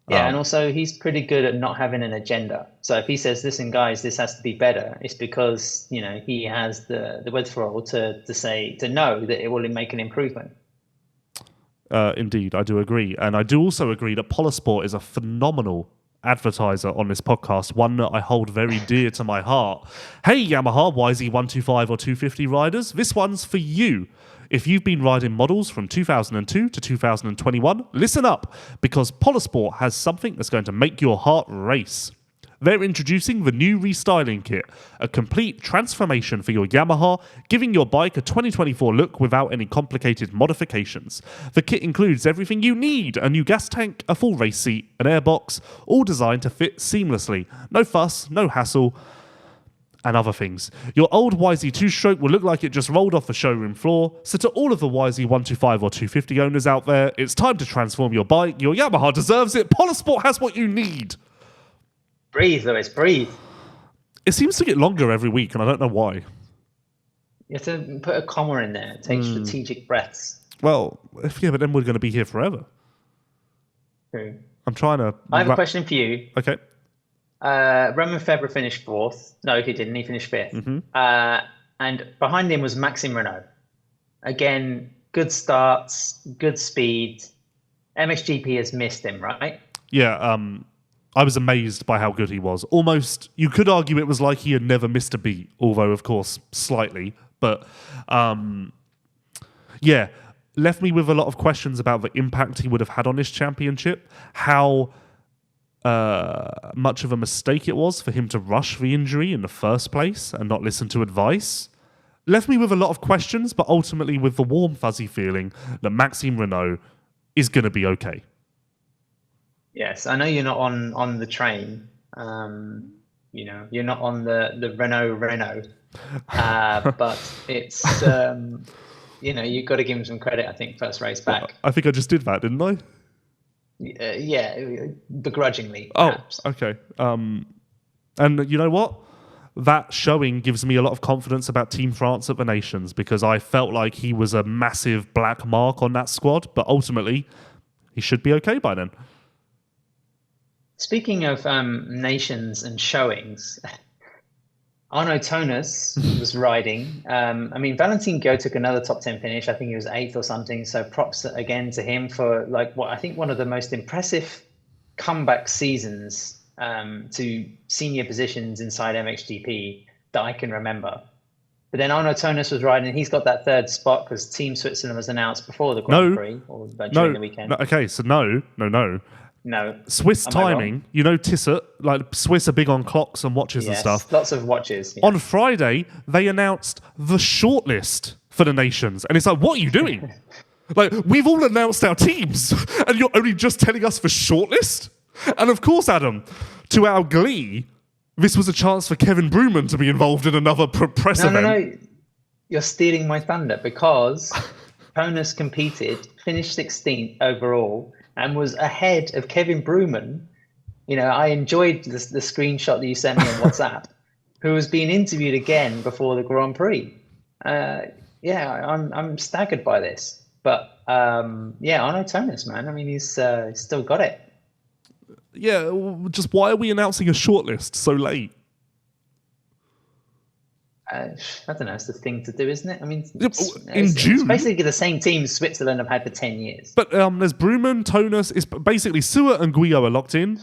Yeah, and also he's pretty good at not having an agenda. So if he says, listen, guys, this has to be better, it's because, you know, he has the wherewithal to know that it will make an improvement. Indeed, I do agree. And I do also agree that Polisport is a phenomenal advertiser on this podcast, one that I hold very dear to my heart. Hey, Yamaha YZ125 or 250 riders, this one's for you. If you've been riding models from 2002 to 2021, listen up, because Polisport has something that's going to make your heart race. They're introducing the new restyling kit, a complete transformation for your Yamaha, giving your bike a 2024 look without any complicated modifications. The kit includes everything you need: a new gas tank, a full race seat, an airbox, all designed to fit seamlessly. No fuss, no hassle, and other things. Your old YZ2 stroke will look like it just rolled off the showroom floor. So to all of the YZ125 or 250 owners out there, it's time to transform your bike. Your Yamaha deserves it. Polisport has what you need. Breathe, Lewis, breathe. It seems to get longer every week, and I don't know why. You have to put a comma in there. Take strategic breaths. Well, but then we're going to be here forever. True. I'm trying to... I have a question for you. Okay. Roman Febvre finished 4th. No, he didn't. He finished 5th. Mm-hmm. And behind him was Maxime Renaux. Again, good starts, good speed. MXGP has missed him, right? Yeah, I was amazed by how good he was. Almost, you could argue it was like he had never missed a beat, although, of course, slightly. But, yeah, left me with a lot of questions about the impact he would have had on this championship, how much of a mistake it was for him to rush the injury in the first place and not listen to advice. Left me with a lot of questions, but ultimately with the warm, fuzzy feeling that Maxime Renaux is going to be okay. Yes, I know you're not on the train. You know, you're not on the Renault, but it's you've got to give him some credit. I think first race back. I think I just did that, didn't I? Yeah, begrudgingly. Perhaps. Oh, okay. And you know what? That showing gives me a lot of confidence about Team France at the Nations, because I felt like he was a massive black mark on that squad, but ultimately he should be okay by then. Speaking of nations and showings, Arno Tonis was riding. Valentin Go took another top 10 finish. I think he was 8th or something. So props again to him for I think one of the most impressive comeback seasons to senior positions inside MXGP that I can remember. But then Arno Tonis was riding, and he's got that 3rd spot because Team Switzerland was announced before the Grand Prix or during the weekend. No. Swiss timing, Tissot, like Swiss are big on clocks and watches and stuff. Lots of watches. Yeah. On Friday, they announced the shortlist for the nations. And it's like, what are you doing? Like, we've all announced our teams, and you're only just telling us for shortlist? And of course, Adam, to our glee, this was a chance for Kevin Bruman to be involved in another press event. No. You're stealing my thunder, because Tonis competed, finished 16th overall, and was ahead of Kevin Bruman. I enjoyed the screenshot that you sent me on WhatsApp, who was being interviewed again before the Grand Prix. I'm staggered by this. But Arno Tonis, man, he's still got it. Yeah, just why are we announcing a shortlist so late? I don't know. It's the thing to do, isn't it? In June, it's basically the same team Switzerland have had for 10 years. But there's Bruman, Tonis. It's basically Seewer and Guyot are locked in.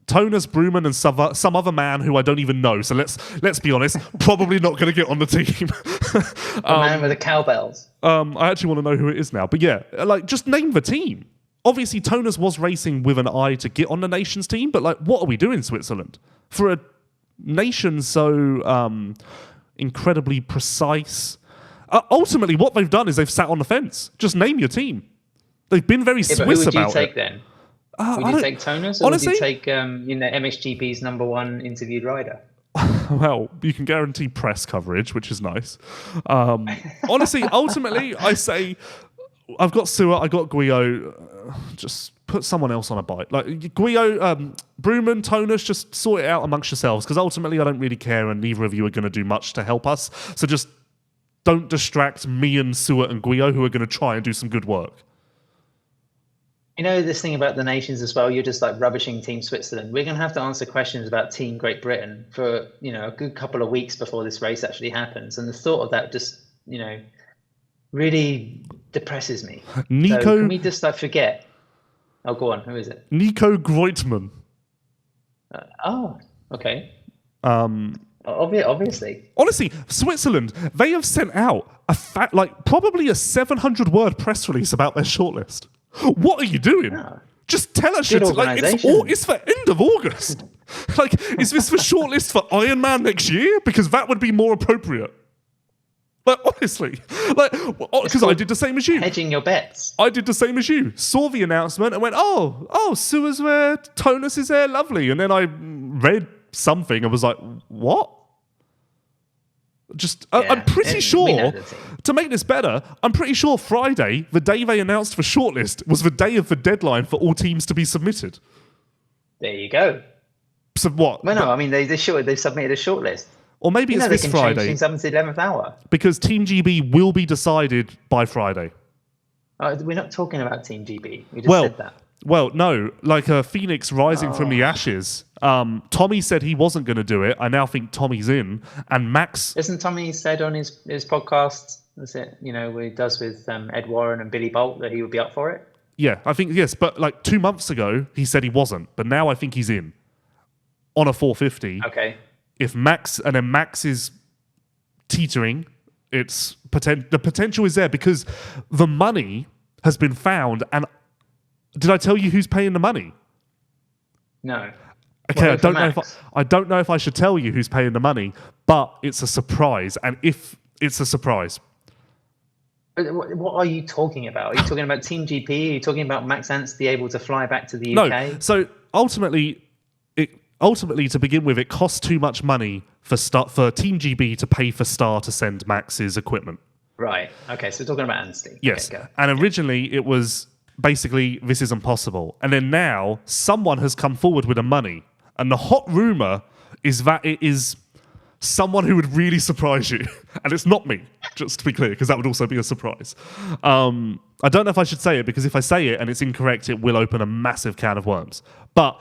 Tonis, Bruman, and some other man who I don't even know. So let's be honest, probably not going to get on the team. The man with the cowbells. I actually want to know who it is now. But yeah, just name the team. Obviously, Tonis was racing with an eye to get on the nations team. But what are we doing, Switzerland, for a nation so incredibly precise? Ultimately, what they've done is they've sat on the fence. Just name your team. They've been very Swiss about it. Who would you take then? Would you take Tonis, or honestly, would you take MXGP's #1 interviewed rider? Well, you can guarantee press coverage, which is nice. Honestly, ultimately, I say I've got Seewer, I got Guyot. Just put someone else on a bike. Like Guyot, Bruman, Tonis, just sort it out amongst yourselves, because ultimately I don't really care, and neither of you are going to do much to help us. So just don't distract me and Seewer and Guyot, who are going to try and do some good work. This thing about the nations as well, you're just rubbishing Team Switzerland. We're going to have to answer questions about Team Great Britain for, a good couple of weeks before this race actually happens. And the thought of that just, really depresses me. So can we just forget? Oh, go on. Who is it? Nico Groitman. Okay. Obviously. Honestly, Switzerland, they have sent out probably a 700-word press release about their shortlist. What are you doing? Yeah. Just tell us. It's the end of August. Is this the shortlist for Ironman next year? Because that would be more appropriate. Honestly, because I did the same as you. Hedging your bets. I did the same as you. Saw the announcement and went, oh, Seewer's there, Tonis is there, lovely. And then I read something and was like, what? I'm pretty sure, to make this better, I'm pretty sure Friday, the day they announced the shortlist, was the day of the deadline for all teams to be submitted. There you go. So what? Well, no, they've submitted a shortlist. Or maybe it's this Friday. Change things up until the 11th hour. Because Team GB will be decided by Friday. We're not talking about Team GB. We just said that. Well, no. Like a phoenix rising from the ashes. Tommy said he wasn't going to do it. I now think Tommy's in. And Max... Isn't Tommy said on his podcast, that's it, what he does with Ed Warren and Billy Bolt, that he would be up for it? Yeah, I think, yes. But 2 months ago, he said he wasn't. But now I think he's in. On a 450. Okay. If Max is teetering, the potential is there, because the money has been found. And did I tell you who's paying the money? No. Okay, I don't know if I should tell you who's paying the money, but it's a surprise. And if it's a surprise, what are you talking about? Are you talking about Team GP? Are you talking about Max Ants be able to fly back to the UK? No. So ultimately, to begin with, it costs too much money for Team GB to pay for Star to send Max's equipment. Right. Okay, so we're talking about Anstey. Yes. Okay, And originally it was basically, this is impossible. And then now someone has come forward with the money. And the hot rumor is that it is someone who would really surprise you. And it's not me, just to be clear, because that would also be a surprise. I don't know if I should say it, because if I say it and it's incorrect, it will open a massive can of worms. But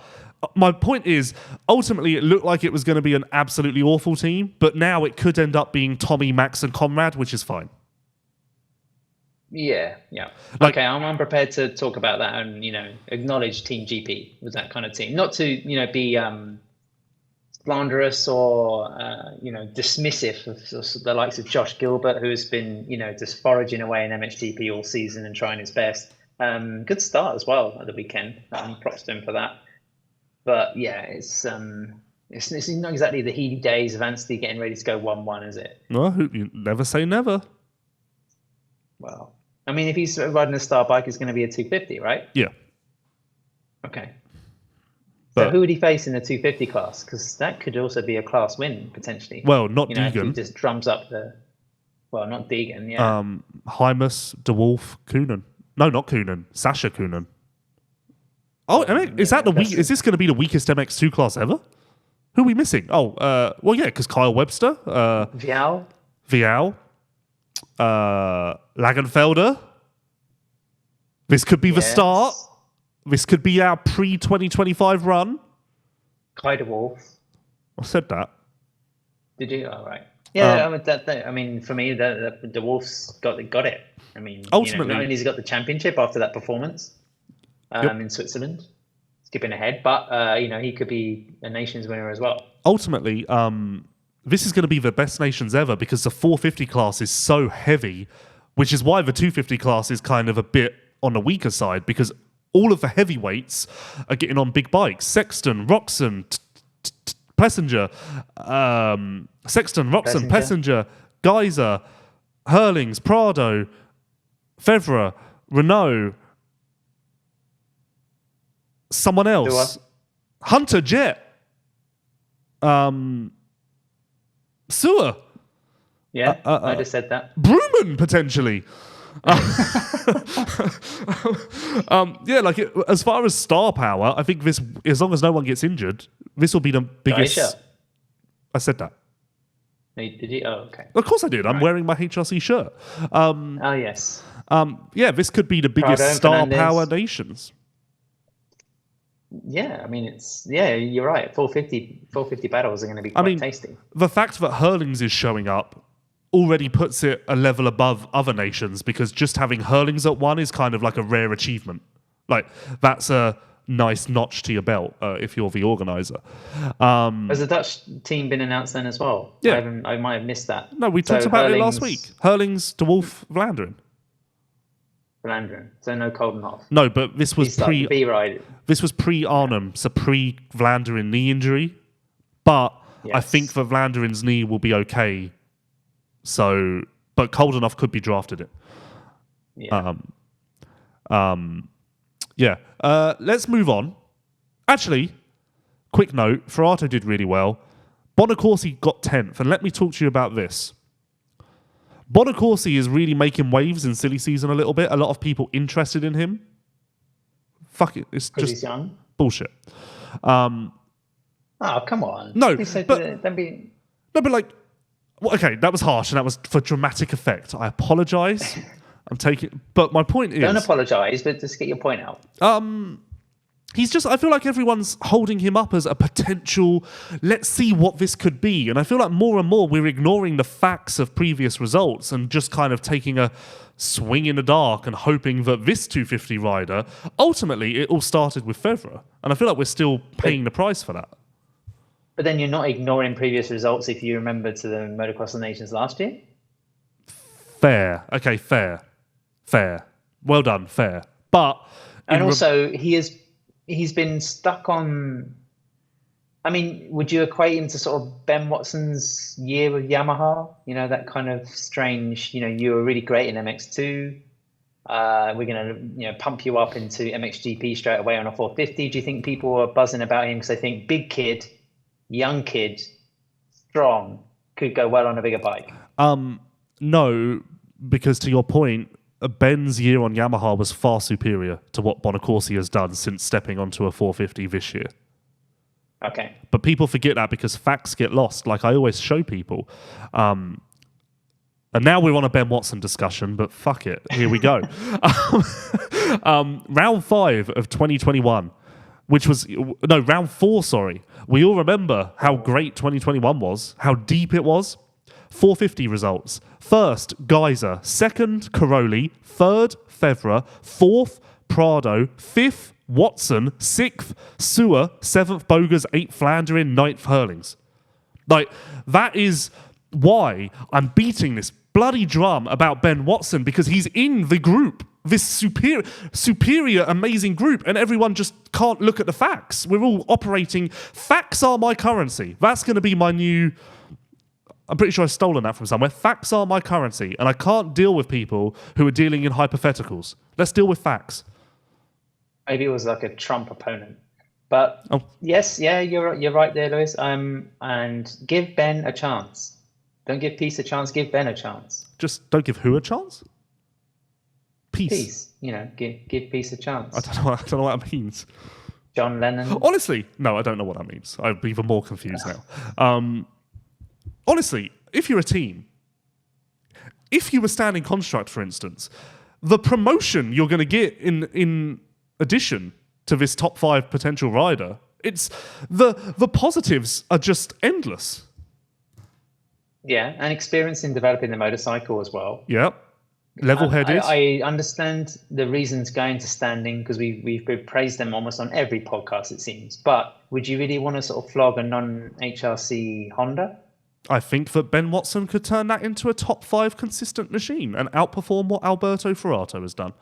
my point is, ultimately, it looked like it was going to be an absolutely awful team, but now it could end up being Tommy, Max, and Conrad, which is fine. Yeah. Okay, I'm prepared to talk about that and, acknowledge Team GP with that kind of team. Not to, be slanderous or, dismissive of the likes of Josh Gilbert, who's been, just foraging away in MXGP all season and trying his best. Good start as well at the weekend. Props to him for that. But yeah, it's not exactly the heady days of Anstey getting ready to go 1-1, is it? Well, you never say never. Well, I mean, if he's riding a star bike, it's going to be a 250, right? Yeah. Okay. But, so who would he face in the 250 class? Because that could also be a class win, potentially. Well, not Deegan. If he just drums up not Deegan, yeah. Hymus, DeWolf, Koonen. No, not Koonen. Sasha Koonen. Oh, is this going to be the weakest MX2 class ever? Who are we missing? Oh, well, yeah, because Kyle Webster. Vial. Lagenfelder. This could be the start. This could be our pre-2025 run. Kai de Wolf. I said that. Did you? Oh, right. Yeah, I mean, for me, the Wolf's got it. I mean, ultimately, not only has he got the championship after that performance in Switzerland, skipping ahead, but he could be a nations winner as well. Ultimately, this is going to be the best nations ever because the 450 class is so heavy, which is why the 250 class is kind of a bit on the weaker side because all of the heavyweights are getting on big bikes. Sexton, Roxon, Plessinger, Gajser, Herlings, Prado, Fevre, Renaux, someone else, Hunter Jet, Seewer. Yeah, I just said that. Bruman, potentially. As far as star power, I think this, as long as no one gets injured, this will be the biggest. Gajser. I said that. Did you? Oh, okay. Of course I did. I'm wearing my HRC shirt. Oh, yes. This could be the biggest star power nations. Yeah, I mean, you're right. 450 battles are going to be quite tasty. The fact that Herlings is showing up already puts it a level above other nations because just having Herlings at one is kind of like a rare achievement. Like, that's a nice notch to your belt if you're the organizer. Has the Dutch team been announced then as well? Yeah. I might have missed that. No, we talked about it last week. Herlings, DeWolf, Vlaanderen. So no Koldenhoff. No, but this was This was pre-Arnhem, so pre-Vlaanderen knee injury. But I think that Vlaanderen's knee will be okay. So, but Koldenhoff could be drafted it. Yeah. Let's move on. Actually, quick note: Ferrato did really well. Bonacorsi got 10th, and let me talk to you about this. Bonacorsi is really making waves in silly season a little bit. A lot of people interested in him. Fuck it, it's just he's young. Bullshit. Oh, come on. No, but like, well, okay, that was harsh, and that was for dramatic effect. I apologise. But my point is, don't apologise, but just get your point out. I feel like everyone's holding him up as a potential, let's see what this could be. And I feel like more and more we're ignoring the facts of previous results and just kind of taking a swing in the dark and hoping that this 250 rider, ultimately it all started with Fevre. And I feel like we're still paying the price for that. But then you're not ignoring previous results if you remember to the Motocross of Nations last year? Fair. Okay, fair. Well done, fair. But... And also, he's been stuck on... I mean, would you equate him to sort of Ben Watson's year with Yamaha? That kind of strange, you were really great in MX2. We're going to, pump you up into MXGP straight away on a 450. Do you think people are buzzing about him because they think big kid, young kid, strong, could go well on a bigger bike? No, because to your point, Ben's year on Yamaha was far superior to what Bonacorsi has done since stepping onto a 450 this year. Okay. But people forget that because facts get lost, like I always show people. And now we're on a Ben Watson discussion, but fuck it. Here we go. Round 5 of 2021, round 4, sorry. We all remember how great 2021 was, how deep it was. 450 results. First, Gajser. Second, Caroli. Third, Fevre. Fourth, Prado. Fifth, Watson. Sixth, Seewer. Seventh, Bogers. Eighth, Flandrin. Ninth, Herlings. Like, that is why I'm beating this bloody drum about Ben Watson, because he's in the group, this superior, amazing group, and everyone just can't look at the facts. We're all operating. Facts are my currency. That's going to be my new... I'm pretty sure I've stolen that from somewhere. Facts are my currency, and I can't deal with people who are dealing in hypotheticals. Let's deal with facts. Maybe it was like a Trump opponent. But yes, yeah, you're right there, Lewis. And give Ben a chance. Don't give Peace a chance, give Ben a chance. Just don't give who a chance? Peace. Give Peace a chance. I don't know what that means. John Lennon. Honestly, no, I don't know what that means. I'm even more confused now. Honestly, if you're a team, if you were standing construct, for instance, the promotion you're going to get in addition to this top 5 potential rider, it's the positives are just endless. Yeah, and experience in developing the motorcycle as well. Yeah, level-headed. I understand the reasons going to standing, because we've praised them almost on every podcast, it seems. But would you really want to sort of flog a non-HRC Honda? I think that Ben Watson could turn that into a top 5 consistent machine and outperform what Alberto Ferrato has done.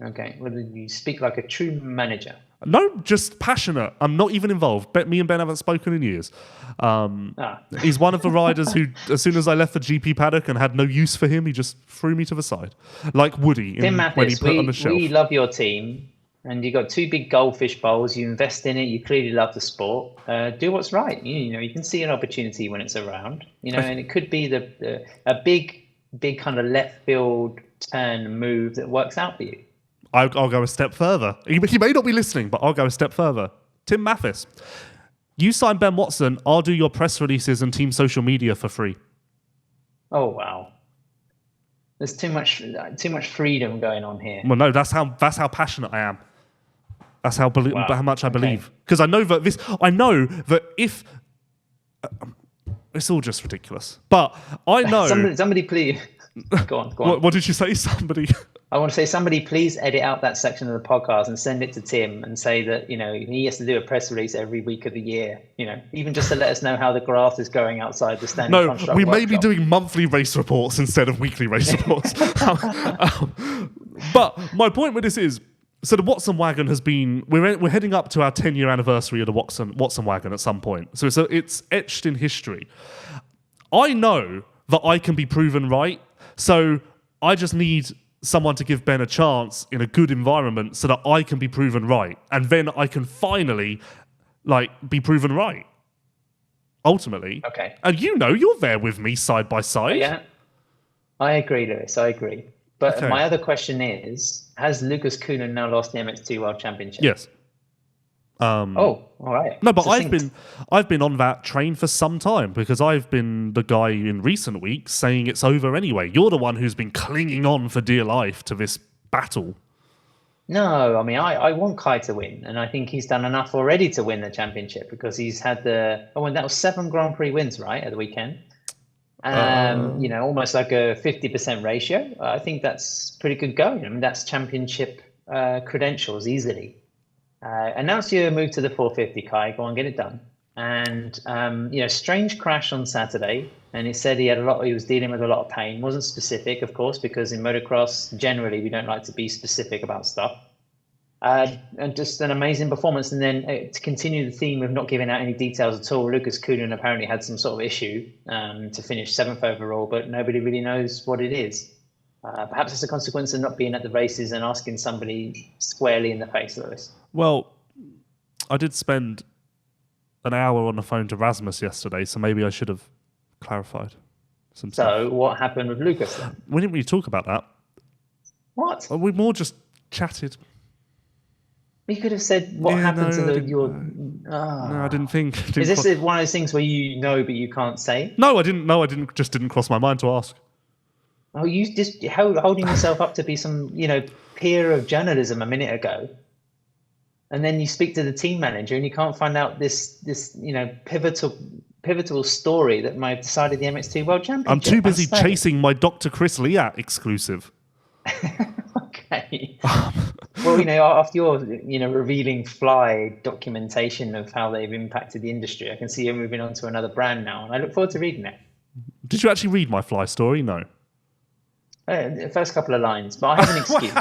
Okay, well, you speak like a true manager. No, just passionate. I'm not even involved. Me and Ben haven't spoken in years. He's one of the riders who, as soon as I left the GP paddock and had no use for him, he just threw me to the side. Like Woody Tim when he Mathis, put on the shelf. We love your team, and you got 2 big goldfish bowls. You invest in it. You clearly love the sport. Do what's right. You can see an opportunity when it's around. And it could be a big kind of left field turn move that works out for you. I'll go a step further. He may not be listening, but I'll go a step further. Tim Mathis, you sign Ben Watson, I'll do your press releases and team social media for free. Oh, wow. There's too much freedom going on here. Well, no, that's how passionate I am. That's how much I believe. Because I know that if it's all just ridiculous. But I know somebody please go on. What did you say? Somebody. I want to say, somebody please edit out that section of the podcast and send it to Tim and say that, he has to do a press release every week of the year, even just to let us know how the grass is going outside the standing construct we workshop. May be doing monthly race reports instead of weekly race reports. But my point with this is, so the Watson wagon has been, we're heading up to our 10-year anniversary of the Watson wagon at some point. So it's etched in history. I know that I can be proven right. So I just need someone to give Ben a chance in a good environment so that I can be proven right. And then I can finally be proven right. Ultimately. Okay. And you're there with me side by side. Yeah. I agree, Lewis. I agree. But my other question is, has Lucas Kuhnen now lost the MX2 World Championship? Yes. All right. No, but I've been on that train for some time because I've been the guy in recent weeks saying it's over anyway. You're the one who's been clinging on for dear life to this battle. No, I mean, I want Kai to win, and I think he's done enough already to win the championship because he's had that was 7 Grand Prix wins, right, at the weekend. Almost like a 50% ratio. I think that's pretty good going. I mean, that's championship credentials easily. Announce your move to the 450, Kai. Go on, get it done. And strange crash on Saturday, and he said he was dealing with a lot of pain. Wasn't specific, of course, because in motocross generally we don't like to be specific about stuff. And just an amazing performance. And then to continue the theme of not giving out any details at all, Lucas Kuhnen apparently had some sort of issue to finish 7th overall, but nobody really knows what it is. Perhaps it's a consequence of not being at the races and asking somebody squarely in the face, Lewis. Well, I did spend an hour on the phone to Rasmus yesterday, so maybe I should have clarified. some stuff. So what happened with Lucas then? We didn't really talk about that. What? We more just chatted. You could have said what happened to your. No, I didn't think. Is this one of those things where you know but you can't say? No, I didn't. No, I didn't. Just didn't cross my mind to ask. Oh, you just holding yourself up to be some, peer of journalism a minute ago, and then you speak to the team manager and you can't find out this pivotal story that might have decided the MX2 World Championship. I'm too busy chasing my Dr. Chris Liat exclusive. Okay. Well, after your, revealing Fly documentation of how they've impacted the industry, I can see you're moving on to another brand now, and I look forward to reading it. Did you actually read my Fly story? No. The first couple of lines, but I have an excuse.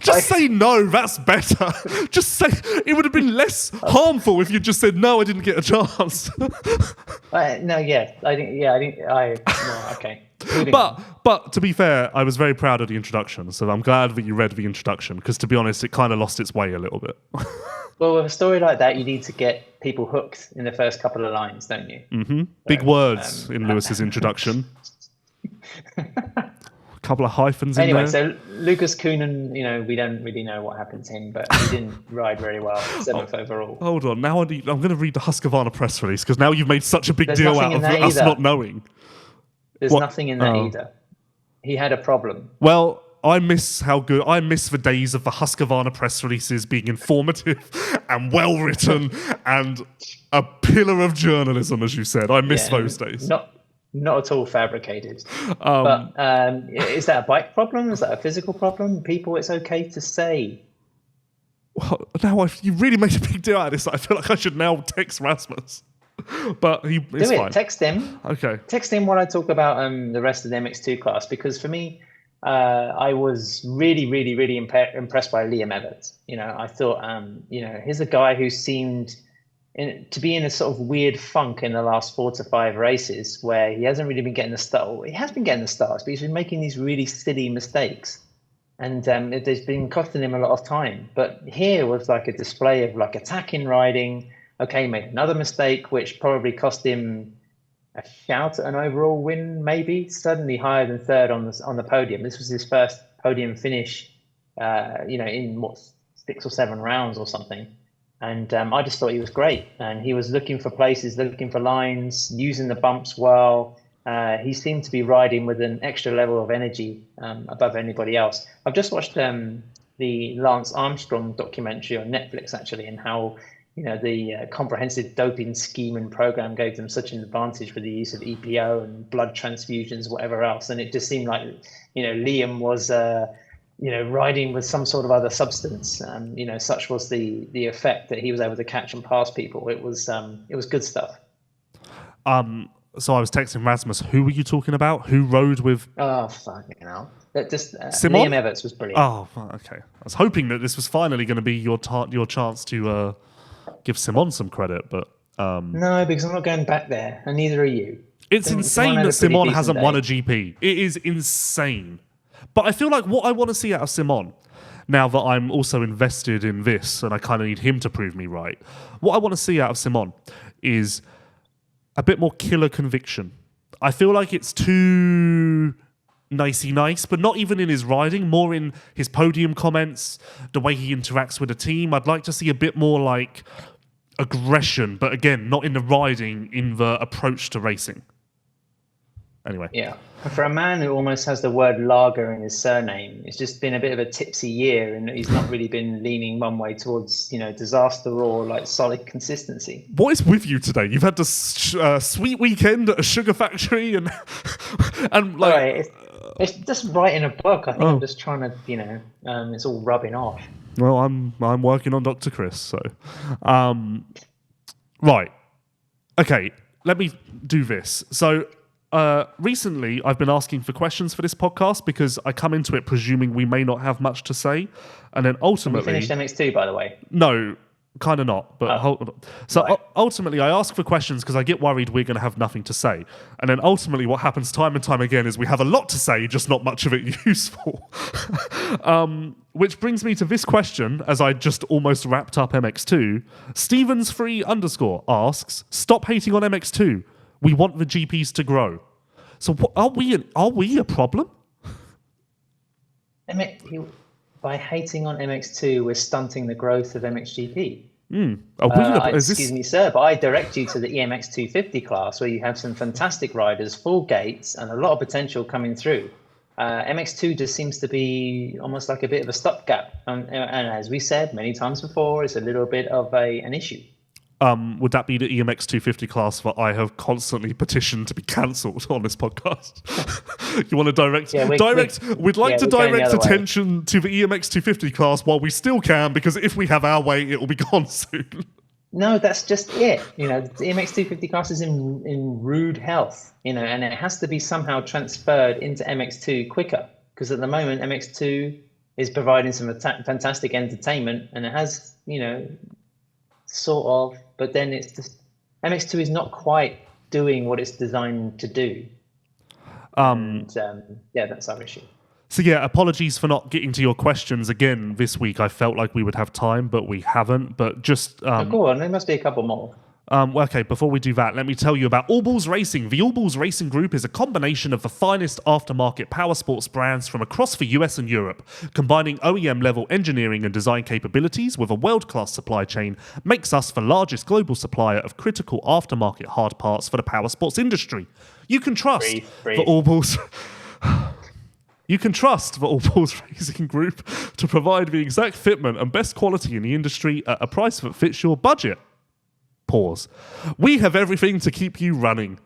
Just say no, that's better. Just say it would have been less harmful if you just said no, I didn't get a chance. Okay. But to be fair, I was very proud of the introduction, so I'm glad that you read the introduction, because to be honest, it kind of lost its way a little bit. Well, with a story like that, you need to get people hooked in the first couple of lines, don't you? Mm-hmm. Big words in Lewis's introduction. A couple of hyphens in there. Anyway, so Lucas Coonan, we don't really know what happened to him, but he didn't ride very well, 7th overall. Hold on, now I'm going to read the Husqvarna press release, because now you've made such a big deal out of us not knowing. There's nothing in that either. He had a problem. Well, I miss the days of the Husqvarna press releases being informative and well written and a pillar of journalism, as you said. I miss those days. Not at all fabricated. But is that a bike problem? Is that a physical problem? People, it's okay to say. Well, now you really made a big deal out of this. I feel like I should now text Rasmus. But it's fine. Text him. Okay. Text him while I talk about the rest of the MX2 class, because for me, I was really, really, really impressed by Liam Everts. I thought, here's a guy who seemed to be in a sort of weird funk in the last 4 to 5 races, where he hasn't really been getting the start. He has been getting the starts, but he's been making these really silly mistakes, and there's been costing him a lot of time. But here was like a display of like attacking riding. Okay, he made another mistake, which probably cost him a shout at an overall win, maybe. Suddenly higher than third on the podium. This was his first podium finish, in 6 or 7 rounds or something. And I just thought he was great. And he was looking for places, looking for lines, using the bumps well. He seemed to be riding with an extra level of energy above anybody else. I've just watched the Lance Armstrong documentary on Netflix, actually, and how the comprehensive doping scheme and program gave them such an advantage with the use of EPO and blood transfusions, whatever else. And it just seemed like, Liam was, riding with some sort of other substance. Such was the effect that he was able to catch and pass people. It was good stuff. So I was texting Rasmus. Who were you talking about? Who rode with? Oh, fucking hell. Liam Everts was brilliant. Oh, okay. I was hoping that this was finally going to be your chance to give Simon some credit, but no, because I'm not going back there, and neither are you. It's insane that Simon hasn't won a GP. It is insane. But I feel like what I want to see out of Simon, now that I'm also invested in this, and I kind of need him to prove me right, what I want to see out of Simon is a bit more killer conviction. I feel like it's too nicey nice, but not even in his riding, more in his podium comments, the way he interacts with the team. I'd like to see a bit more like aggression, but again, not in the riding, in the approach to racing. Anyway. Yeah. For a man who almost has the word lager in his surname, it's just been a bit of a tipsy year, and he's not really been leaning one way towards, disaster or like solid consistency. What is with you today? You've had this sweet weekend at a sugar factory and like... Right, it's just writing a book. I think I'm just trying to, it's all rubbing off. Well, I'm working on Dr. Chris, so... Right. Okay, let me do this. So... recently, I've been asking for questions for this podcast because I come into it presuming we may not have much to say, and then ultimately... Have you finished MX2, by the way? No, kind of not. But ultimately, I ask for questions because I get worried we're going to have nothing to say, and then ultimately, what happens time and time again is we have a lot to say, just not much of it useful. Which brings me to this question, as I just almost wrapped up MX2. Stevens3_ asks, stop hating on MX2. We want the GPs to grow. So are we a problem? By hating on MX2, we're stunting the growth of MXGP. Excuse me, sir, but I direct you to the EMX 250 class, where you have some fantastic riders, full gates, and a lot of potential coming through. MX2 just seems to be almost like a bit of a stopgap. And as we said many times before, it's a little bit of an issue. Would that be the EMX 250 class that I have constantly petitioned to be cancelled on this podcast? You want to direct? Yeah, we'd like to direct attention to the EMX 250 class while we still can, because if we have our way, it will be gone soon. No, that's just it. The EMX 250 class is in rude health, and it has to be somehow transferred into MX2 quicker, because at the moment MX2 is providing some fantastic entertainment, and it has, sort of, but then it's just MX2 is not quite doing what it's designed to do. That's our issue. So yeah, apologies for not getting to your questions again this week. I felt like we would have time, but we haven't. But just go on, there must be a couple more. Okay, before we do that, let me tell you about All Balls Racing. The All Balls Racing Group is a combination of the finest aftermarket power sports brands from across the US and Europe. Combining OEM-level engineering and design capabilities with a world-class supply chain makes us the largest global supplier of critical aftermarket hard parts for the power sports industry. You can trust the All Balls... You can trust the All Balls Racing Group to provide the exact fitment and best quality in the industry at a price that fits your budget. Pause. We have everything to keep you running.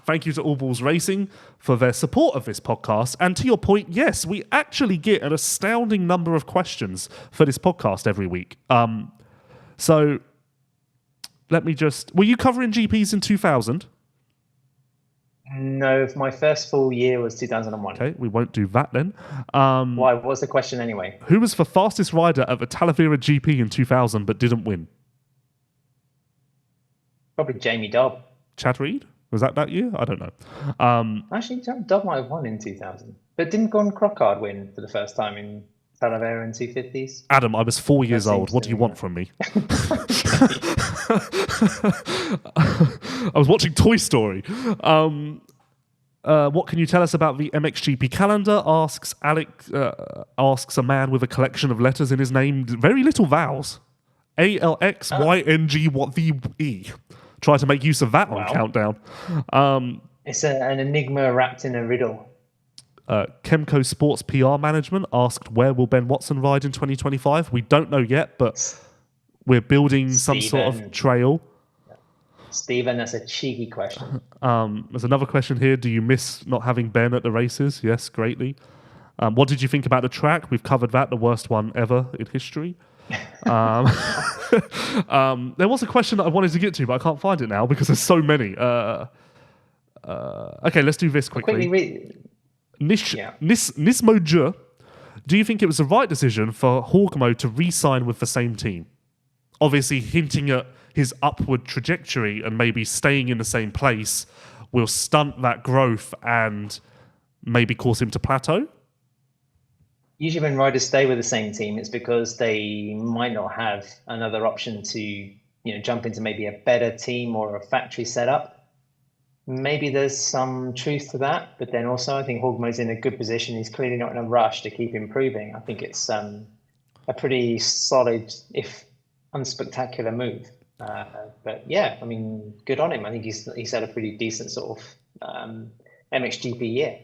Thank you to All Balls Racing for their support of this podcast. And to your point, yes, we actually get an astounding number of questions for this podcast every week. So let me just... Were you covering GPs in 2000? No, my first full year was 2001. Okay, we won't do that then. Why? What was the question anyway? Who was the fastest rider at the Talavera GP in 2000 but didn't win? Probably Jamie Dobb. Chad Reed? Was that year? I don't know. Actually, Dobb might have won in 2000. But didn't Gordon Crockard win for the first time in Talavera in 250s? Adam, I was 4 years old. What do you want from me? I was watching Toy Story. What can you tell us about the MXGP calendar? Asks a man with a collection of letters in his name. Very little vowels. ALXYNGVE. Try to make use of that on Countdown. It's an enigma wrapped in a riddle. Chemco Sports PR Management asked, where will Ben Watson ride in 2025? We don't know yet, but we're building some sort of trail. Stephen, that's a cheeky question. There's another question here. Do you miss not having Ben at the races? Yes, greatly. What did you think about the track? We've covered that, the worst one ever in history. There was a question that I wanted to get to, but I can't find it now because there's so many. Okay, let's do this quickly. Nismo Ju, do you think it was the right decision for Horgmo to re-sign with the same team? Obviously, hinting at his upward trajectory and maybe staying in the same place will stunt that growth and maybe cause him to plateau? Usually when riders stay with the same team, it's because they might not have another option to, jump into maybe a better team or a factory setup. Maybe there's some truth to that, but then also I think Horgmo's in a good position. He's clearly not in a rush to keep improving. I think it's a pretty solid, if unspectacular move. But yeah, I mean, good on him. I think he's had a pretty decent sort of MXGP year.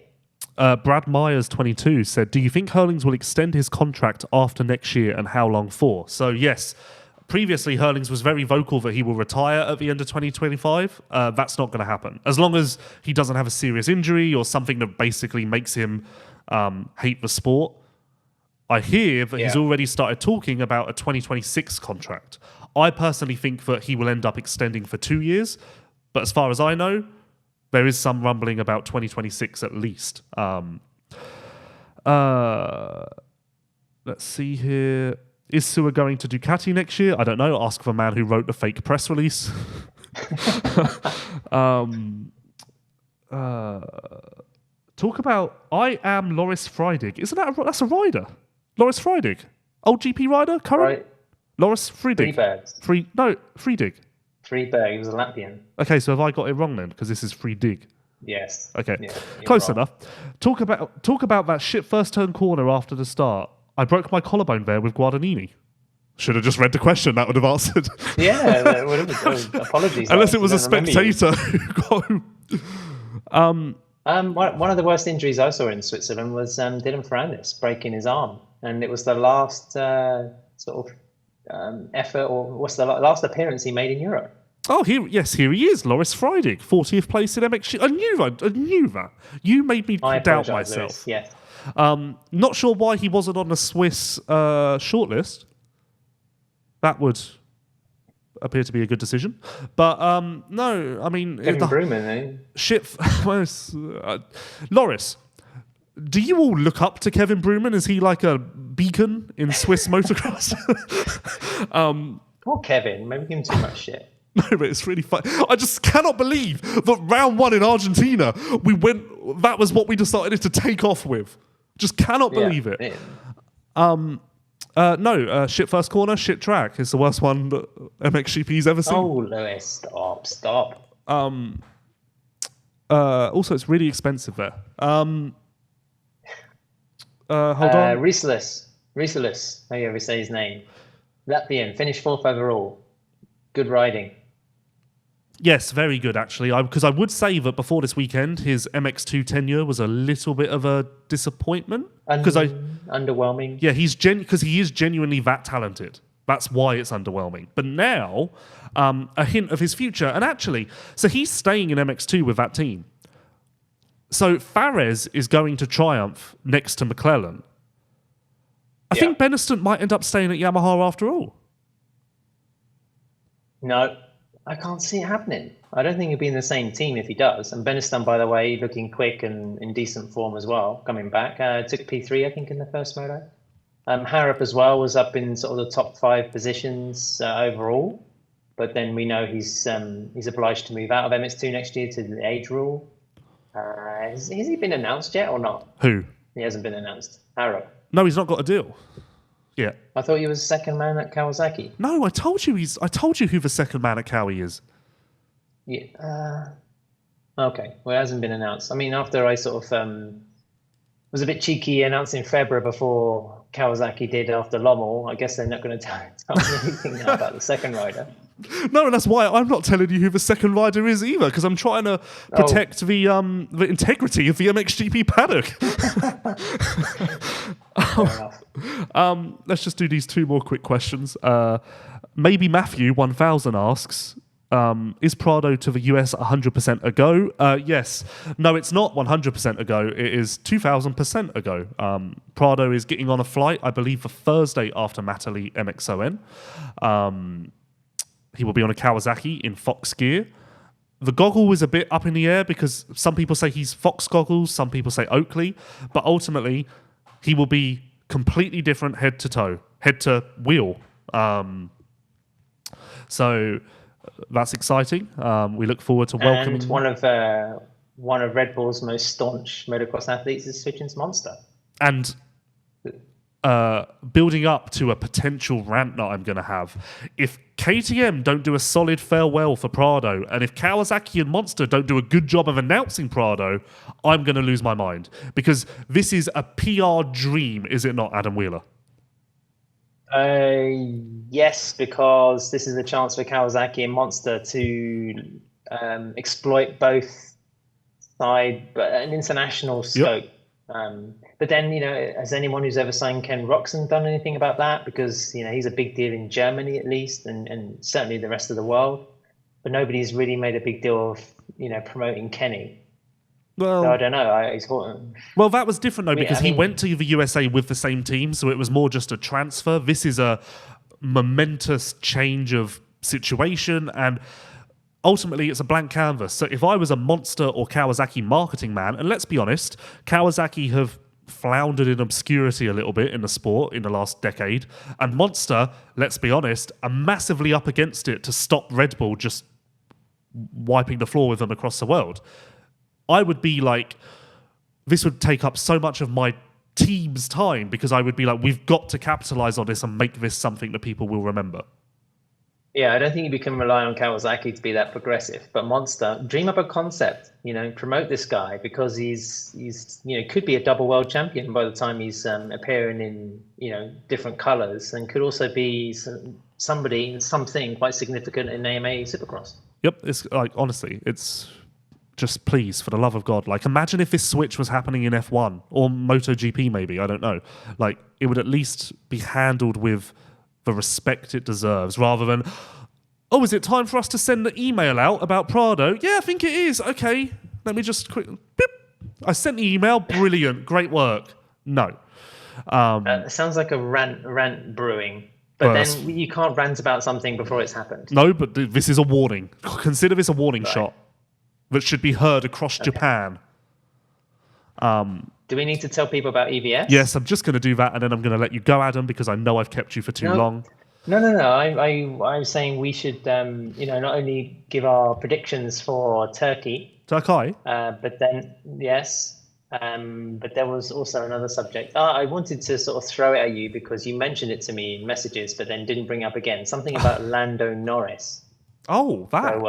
Brad Myers, 22, said, do you think Herlings will extend his contract after next year and how long for? So yes, previously Herlings was very vocal that he will retire at the end of 2025. That's not going to happen. As long as he doesn't have a serious injury or something that basically makes him hate the sport. I hear that he's already started talking about a 2026 contract. I personally think that he will end up extending for 2 years, but as far as I know, there is some rumbling about 2026 at least. Let's see here. Is Seewer going to Ducati next year? I don't know. Ask the man who wrote the fake press release. Talk about I am Loris Freidig. Isn't that's a rider? Loris Freidig. Old GP rider? Current? Right. Loris Freidig. Freebirds. Freidig. Friedberg, he was a Latvian. Okay, so have I got it wrong then? Because this is free dig. Yes. Okay, Yeah, close wrong. enough. Talk about that shit first turn corner after the start. I broke my collarbone there with Guadagnini. Should have just read the question. That would have answered. Yeah, that would have been, apologies. Unless it was a I don't remember you. spectator who got him. One of the worst injuries I saw in Switzerland was Dylan Ferrandis breaking his arm, and it was the last sort of effort, or what's the last appearance he made in Europe. Oh, here he is, Loris Freidig, 40th place in MXG. I knew that. You made me I doubt apologise, myself. Lewis. Yes. Not sure why he wasn't on the Swiss shortlist. That would appear to be a good decision. But no, I mean... Kevin Bruman, eh? Loris, do you all look up to Kevin Bruman? Is he like a beacon in Swiss motocross? Poor Kevin, maybe give him too much shit. No, but it's really fun. I just cannot believe that round one in Argentina, that was what we decided to take off with. Just cannot believe it. Yeah. Shit first corner, shit track is the worst one that MXGP's ever seen. Oh, Lewis, stop. Also, it's really expensive there. Hold on. Riselis, how you ever say his name. Latvian, finished 4th overall. Good riding. Yes, very good, actually. Because I would say that before this weekend, his MX2 tenure was a little bit of a disappointment. Underwhelming. Yeah, because he is genuinely that talented. That's why it's underwhelming. But now, a hint of his future. And actually, so he's staying in MX2 with that team. So Fares is going to Triumph next to McClellan. I think Benistant might end up staying at Yamaha after all. No, I can't see it happening. I don't think he'll be in the same team if he does. And Benistan, by the way, looking quick and in decent form as well, coming back. Took P3, I think, in the first moto. Harrop as well was up in sort of the top 5 positions overall. But then we know he's obliged to move out of MX2 next year to the age rule. Has he been announced yet or not? Who? He hasn't been announced. Harrop. No, he's not got a deal. Yeah. I thought he was second man at Kawasaki. No, I told you who the second man at Cowie is. Yeah. Okay. Well, it hasn't been announced. I mean, after I sort of was a bit cheeky announcing February before Kawasaki did after Lommel, I guess they're not going to tell me anything now about the second rider. No, and that's why I'm not telling you who the second rider is either, because I'm trying to protect the integrity of the MXGP paddock. Let's just do these 2 more quick questions. Maybe Matthew 1000 asks, is Prado to the US 100% a go? Yes. No, it's not 100% a go. It is 2000% a go. Prado is getting on a flight, I believe, for Thursday after Matterley MXON. He will be on a Kawasaki in Fox gear. The goggle is a bit up in the air because some people say he's Fox goggles, some people say Oakley, but ultimately he will be completely different head to toe, head to wheel. So that's exciting. We look forward to welcoming. And one of Red Bull's most staunch motocross athletes is switching to Monster. And building up to a potential rant that I'm going to have. If KTM don't do a solid farewell for Prado, and if Kawasaki and Monster don't do a good job of announcing Prado, I'm going to lose my mind. Because this is a PR dream, is it not, Adam Wheeler? Yes, because this is a chance for Kawasaki and Monster to exploit both sides, but an international scope. But then, has anyone who's ever signed Ken Roxon done anything about that? Because, he's a big deal in Germany at least, and certainly the rest of the world. But nobody's really made a big deal of, promoting Kenny. Well, so I don't know. Well, that was different though, because he went to the USA with the same team, so it was more just a transfer. This is a momentous change of situation, and ultimately it's a blank canvas. So if I was a Monster or Kawasaki marketing man, and let's be honest, Kawasaki have floundered in obscurity a little bit in the sport in the last decade, and Monster, let's be honest, are massively up against it to stop Red Bull just wiping the floor with them across the world. I would be like, this would take up so much of my team's time, because I would be like, we've got to capitalize on this and make this something that people will remember. Yeah, I don't think you can rely on Kawasaki to be that progressive. But Monster, dream up a concept. Promote this guy because he's could be a double world champion by the time he's appearing in different colours, and could also be something quite significant in AMA Supercross. Yep, it's like honestly, it's just please, for the love of God, like imagine if this switch was happening in F1 or MotoGP, maybe, I don't know. Like it would at least be handled with the respect it deserves, rather than, oh, is it time for us to send the email out about Prado? Yeah, I think it is. Okay, let me just quick. Beep. I sent the email. Brilliant, great work. No. Sounds like a rant brewing. But then you can't rant about something before it's happened. No, but this is a warning. Consider this a warning shot that should be heard across Japan. Do we need to tell people about EVS? Yes, I'm just going to do that, and then I'm going to let you go, Adam, because I know I've kept you for too long. No. I was saying we should, not only give our predictions for Turkey, but then but there was also another subject. I wanted to sort of throw it at you because you mentioned it to me in messages, but then didn't bring it up again. Something about Lando Norris. Oh, that.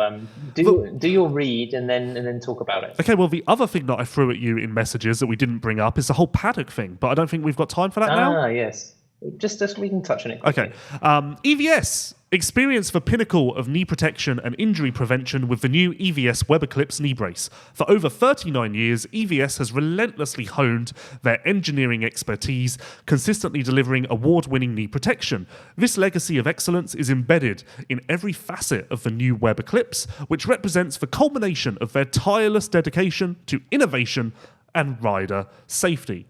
So do your read and then talk about it. Okay, well, the other thing that I threw at you in messages that we didn't bring up is the whole paddock thing, but I don't think we've got time for that now. Ah, yes. Just we can touch on it quickly. Okay. EVS. Experience the pinnacle of knee protection and injury prevention with the new EVS Web Eclipse knee brace. For over 39 years, EVS has relentlessly honed their engineering expertise, consistently delivering award-winning knee protection. This legacy of excellence is embedded in every facet of the new Web Eclipse, which represents the culmination of their tireless dedication to innovation and rider safety.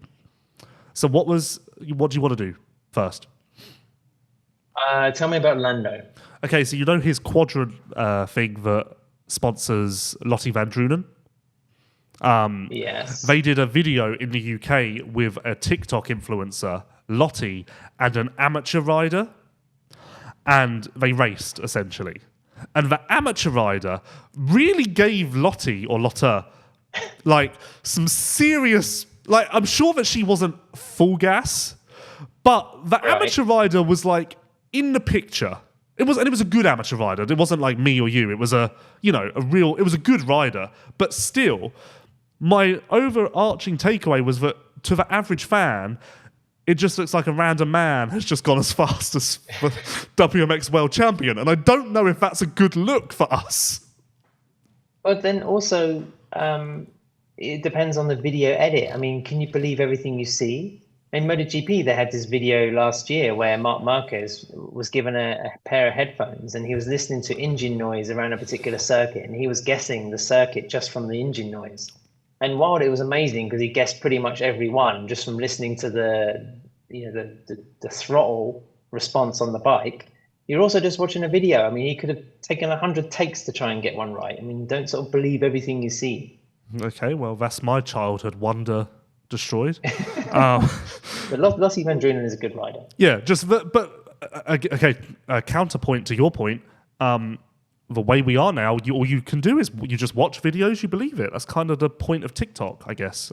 So what do you want to do first? Tell me about Lando. Okay, so you know his quadrant thing that sponsors Lottie Van Drunen? Yes. They did a video in the UK with a TikTok influencer, Lottie, and an amateur rider, and they raced, essentially. And the amateur rider really gave Lottie, or Lotta, like, some serious... Like, I'm sure that she wasn't full gas, but the amateur rider was, like, in the picture. It was a good amateur rider. It wasn't like me or you. It was it was a good rider. But still, my overarching takeaway was that to the average fan, it just looks like a random man has just gone as fast as the WMX World Champion. And I don't know if that's a good look for us. But then also, it depends on the video edit. I mean, can you believe everything you see? In MotoGP, they had this video last year where Marc Marquez was given a pair of headphones and he was listening to engine noise around a particular circuit, and he was guessing the circuit just from the engine noise. And while it was amazing because he guessed pretty much every one just from listening to the throttle response on the bike, you're also just watching a video. I mean, he could have taken 100 takes to try and get one right. I mean, don't sort of believe everything you see. Okay, well, that's my childhood wonder destroyed. But Lottie Van Drunen is a good rider. Yeah, counterpoint to your point, the way we are now, all you can do is you just watch videos, you believe it. That's kind of the point of TikTok, I guess.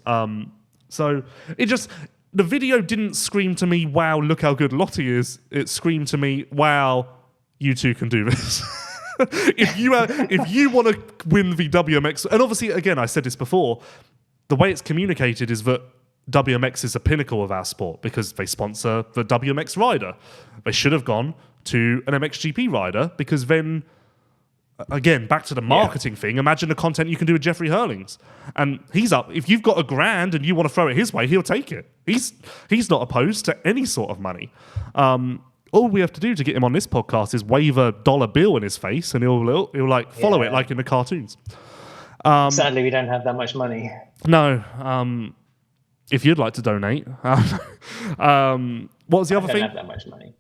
So the video didn't scream to me, wow, look how good Lottie is. It screamed to me, wow, you two can do this. If you want to win the WMX, and obviously, again, I said this before, the way it's communicated is that WMX is the pinnacle of our sport because they sponsor the WMX rider. They should have gone to an MXGP rider because then, again, back to the marketing thing, imagine the content you can do with Jeffrey Herlings. And he's up. If you've got $1,000 and you want to throw it his way, he'll take it. He's not opposed to any sort of money. All we have to do to get him on this podcast is wave a dollar bill in his face and he'll like follow it like in the cartoons. Sadly, we don't have that much money. No. If you'd like to donate. What was the other thing? I don't have that much money.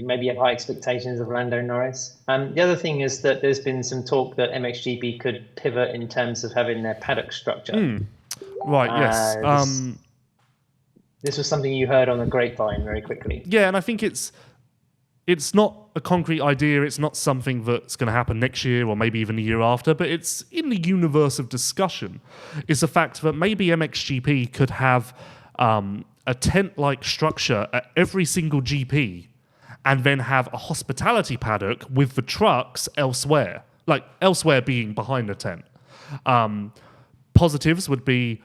Maybe you have high expectations of Lando Norris. The other thing is that there's been some talk that MXGP could pivot in terms of having their paddock structure. Right, yes. This was something you heard on the grapevine very quickly. Yeah, and I think it's not a concrete idea. It's not something that's going to happen next year or maybe even the year after, but it's in the universe of discussion. Is the fact that maybe MXGP could have a tent-like structure at every single GP, and then have a hospitality paddock with the trucks elsewhere, like elsewhere being behind the tent. Positives would be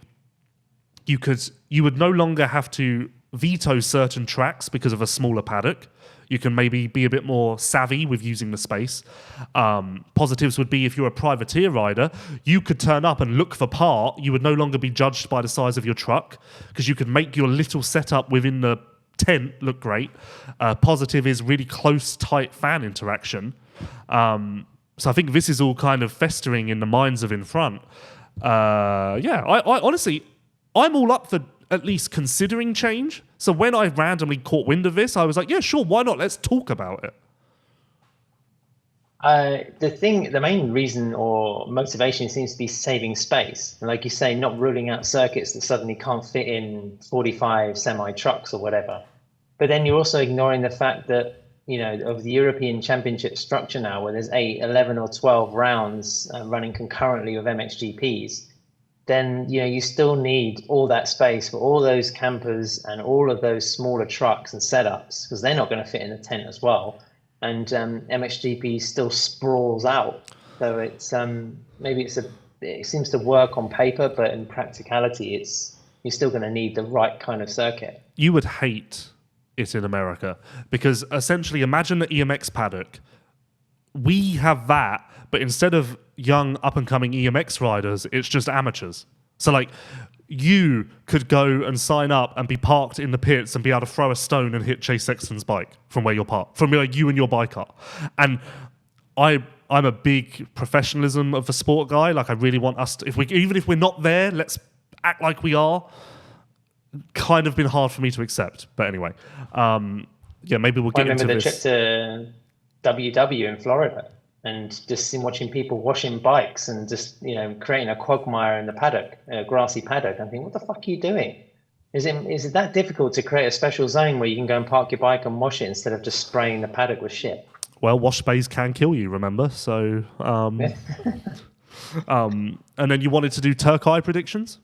you would no longer have to veto certain tracks because of a smaller paddock. You can maybe be a bit more savvy with using the space. Positives would be if you're a privateer rider, you could turn up and look for part. You would no longer be judged by the size of your truck because you could make your little setup within the tent look great. Positive is really close, tight fan interaction. So I think this is all kind of festering in the minds of in front. I honestly, I'm all up for at least considering change. So when I randomly caught wind of this, I was like, yeah, sure, why not? Let's talk about it. The main reason or motivation seems to be saving space. And like you say, not ruling out circuits that suddenly can't fit in 45 semi-trucks or whatever. But then you're also ignoring the fact that, of the European Championship structure now, where there's 8, 11 or 12 rounds running concurrently with MXGPs, then you still need all that space for all those campers and all of those smaller trucks and setups, because they're not going to fit in the tent as well. And MXGP still sprawls out. So it's it seems to work on paper, but in practicality, you're still going to need the right kind of circuit. You would hate it in America because essentially, imagine the EMX paddock. We have that, but instead of young up-and-coming EMX riders, it's just amateurs. So, like, you could go and sign up and be parked in the pits and be able to throw a stone and hit Chase Sexton's bike from where you're parked, from where you and your bike are. And I'm a big professionalism of the sport guy. Like, I really want us to, even if we're not there, let's act like we are. Kind of been hard for me to accept. But anyway, maybe we'll get into this. I remember the trip to WW in Florida, and just watching people washing bikes and just creating a quagmire in the paddock, a grassy paddock. I'm thinking, what the fuck are you doing? Is it that difficult to create a special zone where you can go and park your bike and wash it instead of just spraying the paddock with shit? Well, wash bays can kill you, remember? So, and then you wanted to do Turkey predictions?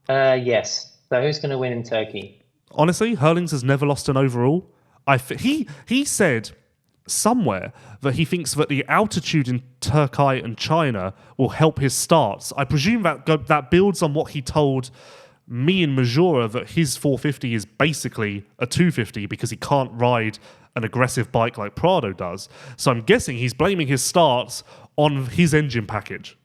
Yes. So who's going to win in Turkey? Honestly, Herlings has never lost an overall. He said somewhere that he thinks that the altitude in Turkey and China will help his starts. I presume that builds on what he told me in Majora, that his 450 is basically a 250 because he can't ride an aggressive bike like Prado does. So I'm guessing he's blaming his starts on his engine package,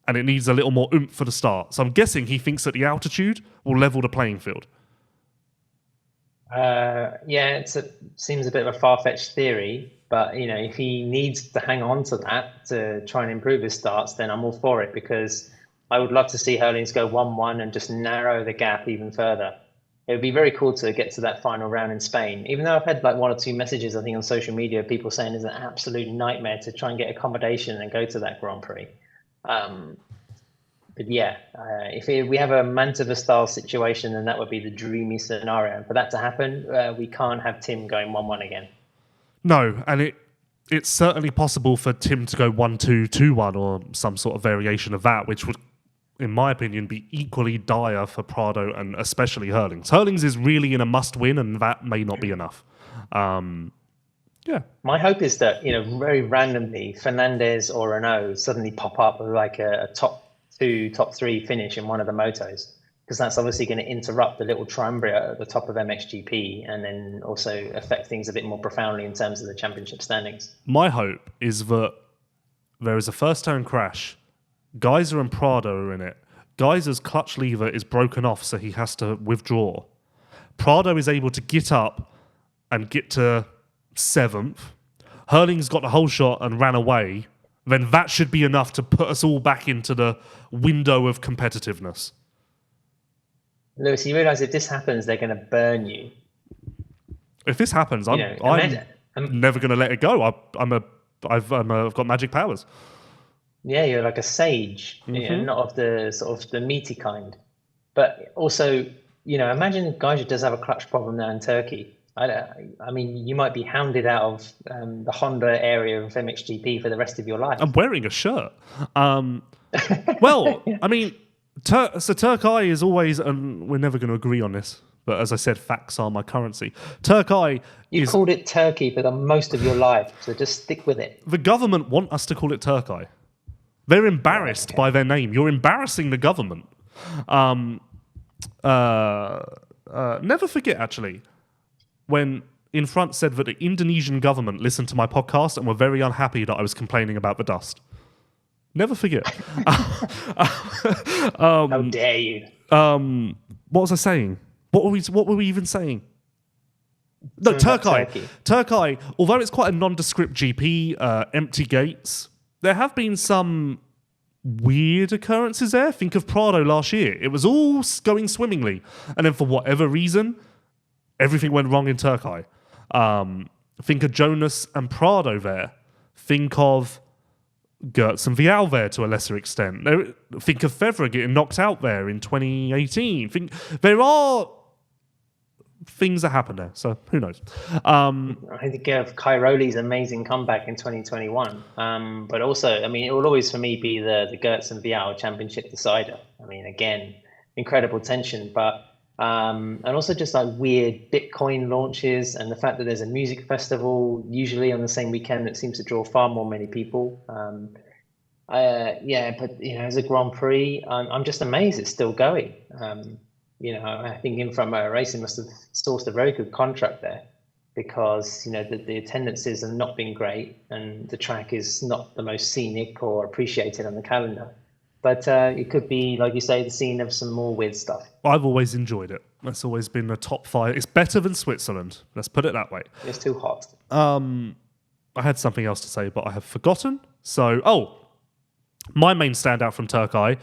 and it needs a little more oomph for the start. So I'm guessing he thinks that the altitude will level the playing field. It seems a bit of a far-fetched theory, but if he needs to hang on to that to try and improve his starts, then I'm all for it, because I would love to see Herlings go 1-1 and just narrow the gap even further. It would be very cool to get to that final round in Spain, even though I've had like 1 or 2 messages, I think, on social media, people saying it's an absolute nightmare to try and get accommodation and go to that Grand Prix. But yeah, if we have a Mantova-style situation, then that would be the dreamy scenario. And for that to happen, we can't have Tim going 1-1 again. No, and it's certainly possible for Tim to go 1-2, 2-1, or some sort of variation of that, which would, in my opinion, be equally dire for Prado and especially Herlings. Herlings is really in a must-win, and that may not be enough. My hope is that, very randomly, Fernandez or Renaux suddenly pop up with like a top 2, top 3 finish in one of the motos, because that's obviously going to interrupt the little triumvirate at the top of MXGP and then also affect things a bit more profoundly in terms of the championship standings. My hope is that there is a first-turn crash. Gajser and Prado are in it. Gajser's clutch lever is broken off, so he has to withdraw. Prado is able to get up and get to 7th. Herlings got the whole shot and ran away. Then that should be enough to put us all back into the window of competitiveness. Lewis, you realise if this happens, they're going to burn you. If this happens, I'm never going to let it go. I've got magic powers. Yeah, you're like a sage, not of the sort of the meaty kind. But also, imagine Gajser does have a clutch problem now in Turkey. I mean, you might be hounded out of the Honda area of MXGP for the rest of your life. I'm wearing a shirt. Well, I mean, so Turkey is always, and we're never going to agree on this, But as I said, facts are my currency. Turkey You called it Turkey for the most of your life, so just stick with it. The government want us to call it Turkey. They're embarrassed by their name. You're embarrassing the government. Never forget, actually, when In Front said that the Indonesian government listened to my podcast and were very unhappy that I was complaining about the dust. Never forget. How dare you? What was I saying? What were we even saying? No, Turkey. Turkey, although it's quite a nondescript GP, empty gates, there have been some weird occurrences there. Think of Prado last year. It was all going swimmingly. And then for whatever reason, everything went wrong in Turkey. Think of Jonas and Prado there. Think of Gertz and Vial there to a lesser extent. Think of Fevra getting knocked out there in 2018. There are things that happen there, so who knows? I think of Cairoli's amazing comeback in 2021. But also, I mean, it will always for me be the Gertz and Vial championship decider. I mean, again, incredible tension, but and also just like weird Bitcoin launches and the fact that there's a music festival usually on the same weekend that seems to draw far many people. But as a Grand Prix, I'm just amazed it's still going. I think In Front Motor Racing must have sourced a very good contract there because, the attendances have not been great and the track is not the most scenic or appreciated on the calendar. But it could be, like you say, the scene of some more weird stuff. I've always enjoyed it. That's always been a top 5. It's better than Switzerland. Let's put it that way. It's too hot. I had something else to say, but I have forgotten. So, my main standout from Turkey,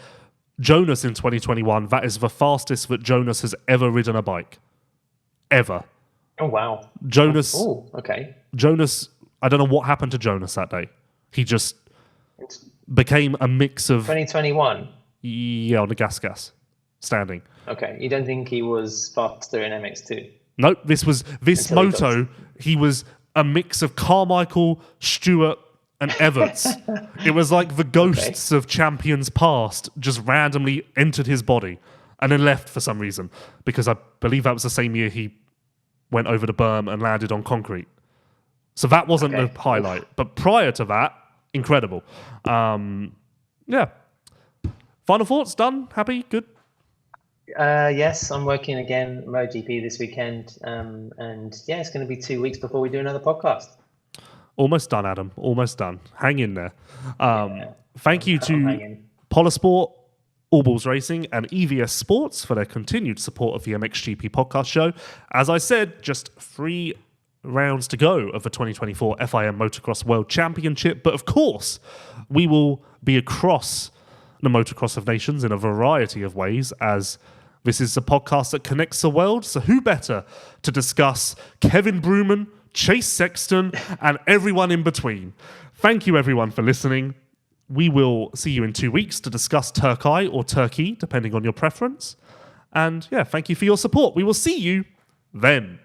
Jonas in 2021. That is the fastest that Jonas has ever ridden a bike. Ever. Oh, wow. Jonas. Oh, okay. Jonas, I don't know what happened to Jonas that day. He just became a mix of 2021. Yeah, on the gas standing. Okay, you don't think he was faster in MX2? Nope, this moto. He was a mix of Carmichael, Stewart, and Everts. It was like the ghosts of champions past just randomly entered his body and then left for some reason because I believe that was the same year he went over the berm and landed on concrete. So that wasn't the highlight, but prior to that. Incredible. Yeah. Final thoughts? Done? Happy? Good? Yes, I'm working again MotoGP this weekend. It's going to be 2 weeks before we do another podcast. Almost done, Adam. Almost done. Hang in there. Thank you to Polosport, All Balls Racing, and EVS Sports for their continued support of the MXGP Podcast Show. As I said, just 3 rounds to go of the 2024 FIM Motocross World Championship. But of course, we will be across the Motocross of Nations in a variety of ways, as this is a podcast that connects the world. So who better to discuss Kevin Bruman, Chase Sexton, and everyone in between? Thank you, everyone, for listening. We will see you in 2 weeks to discuss Turkey or Turkey, depending on your preference. And thank you for your support. We will see you then.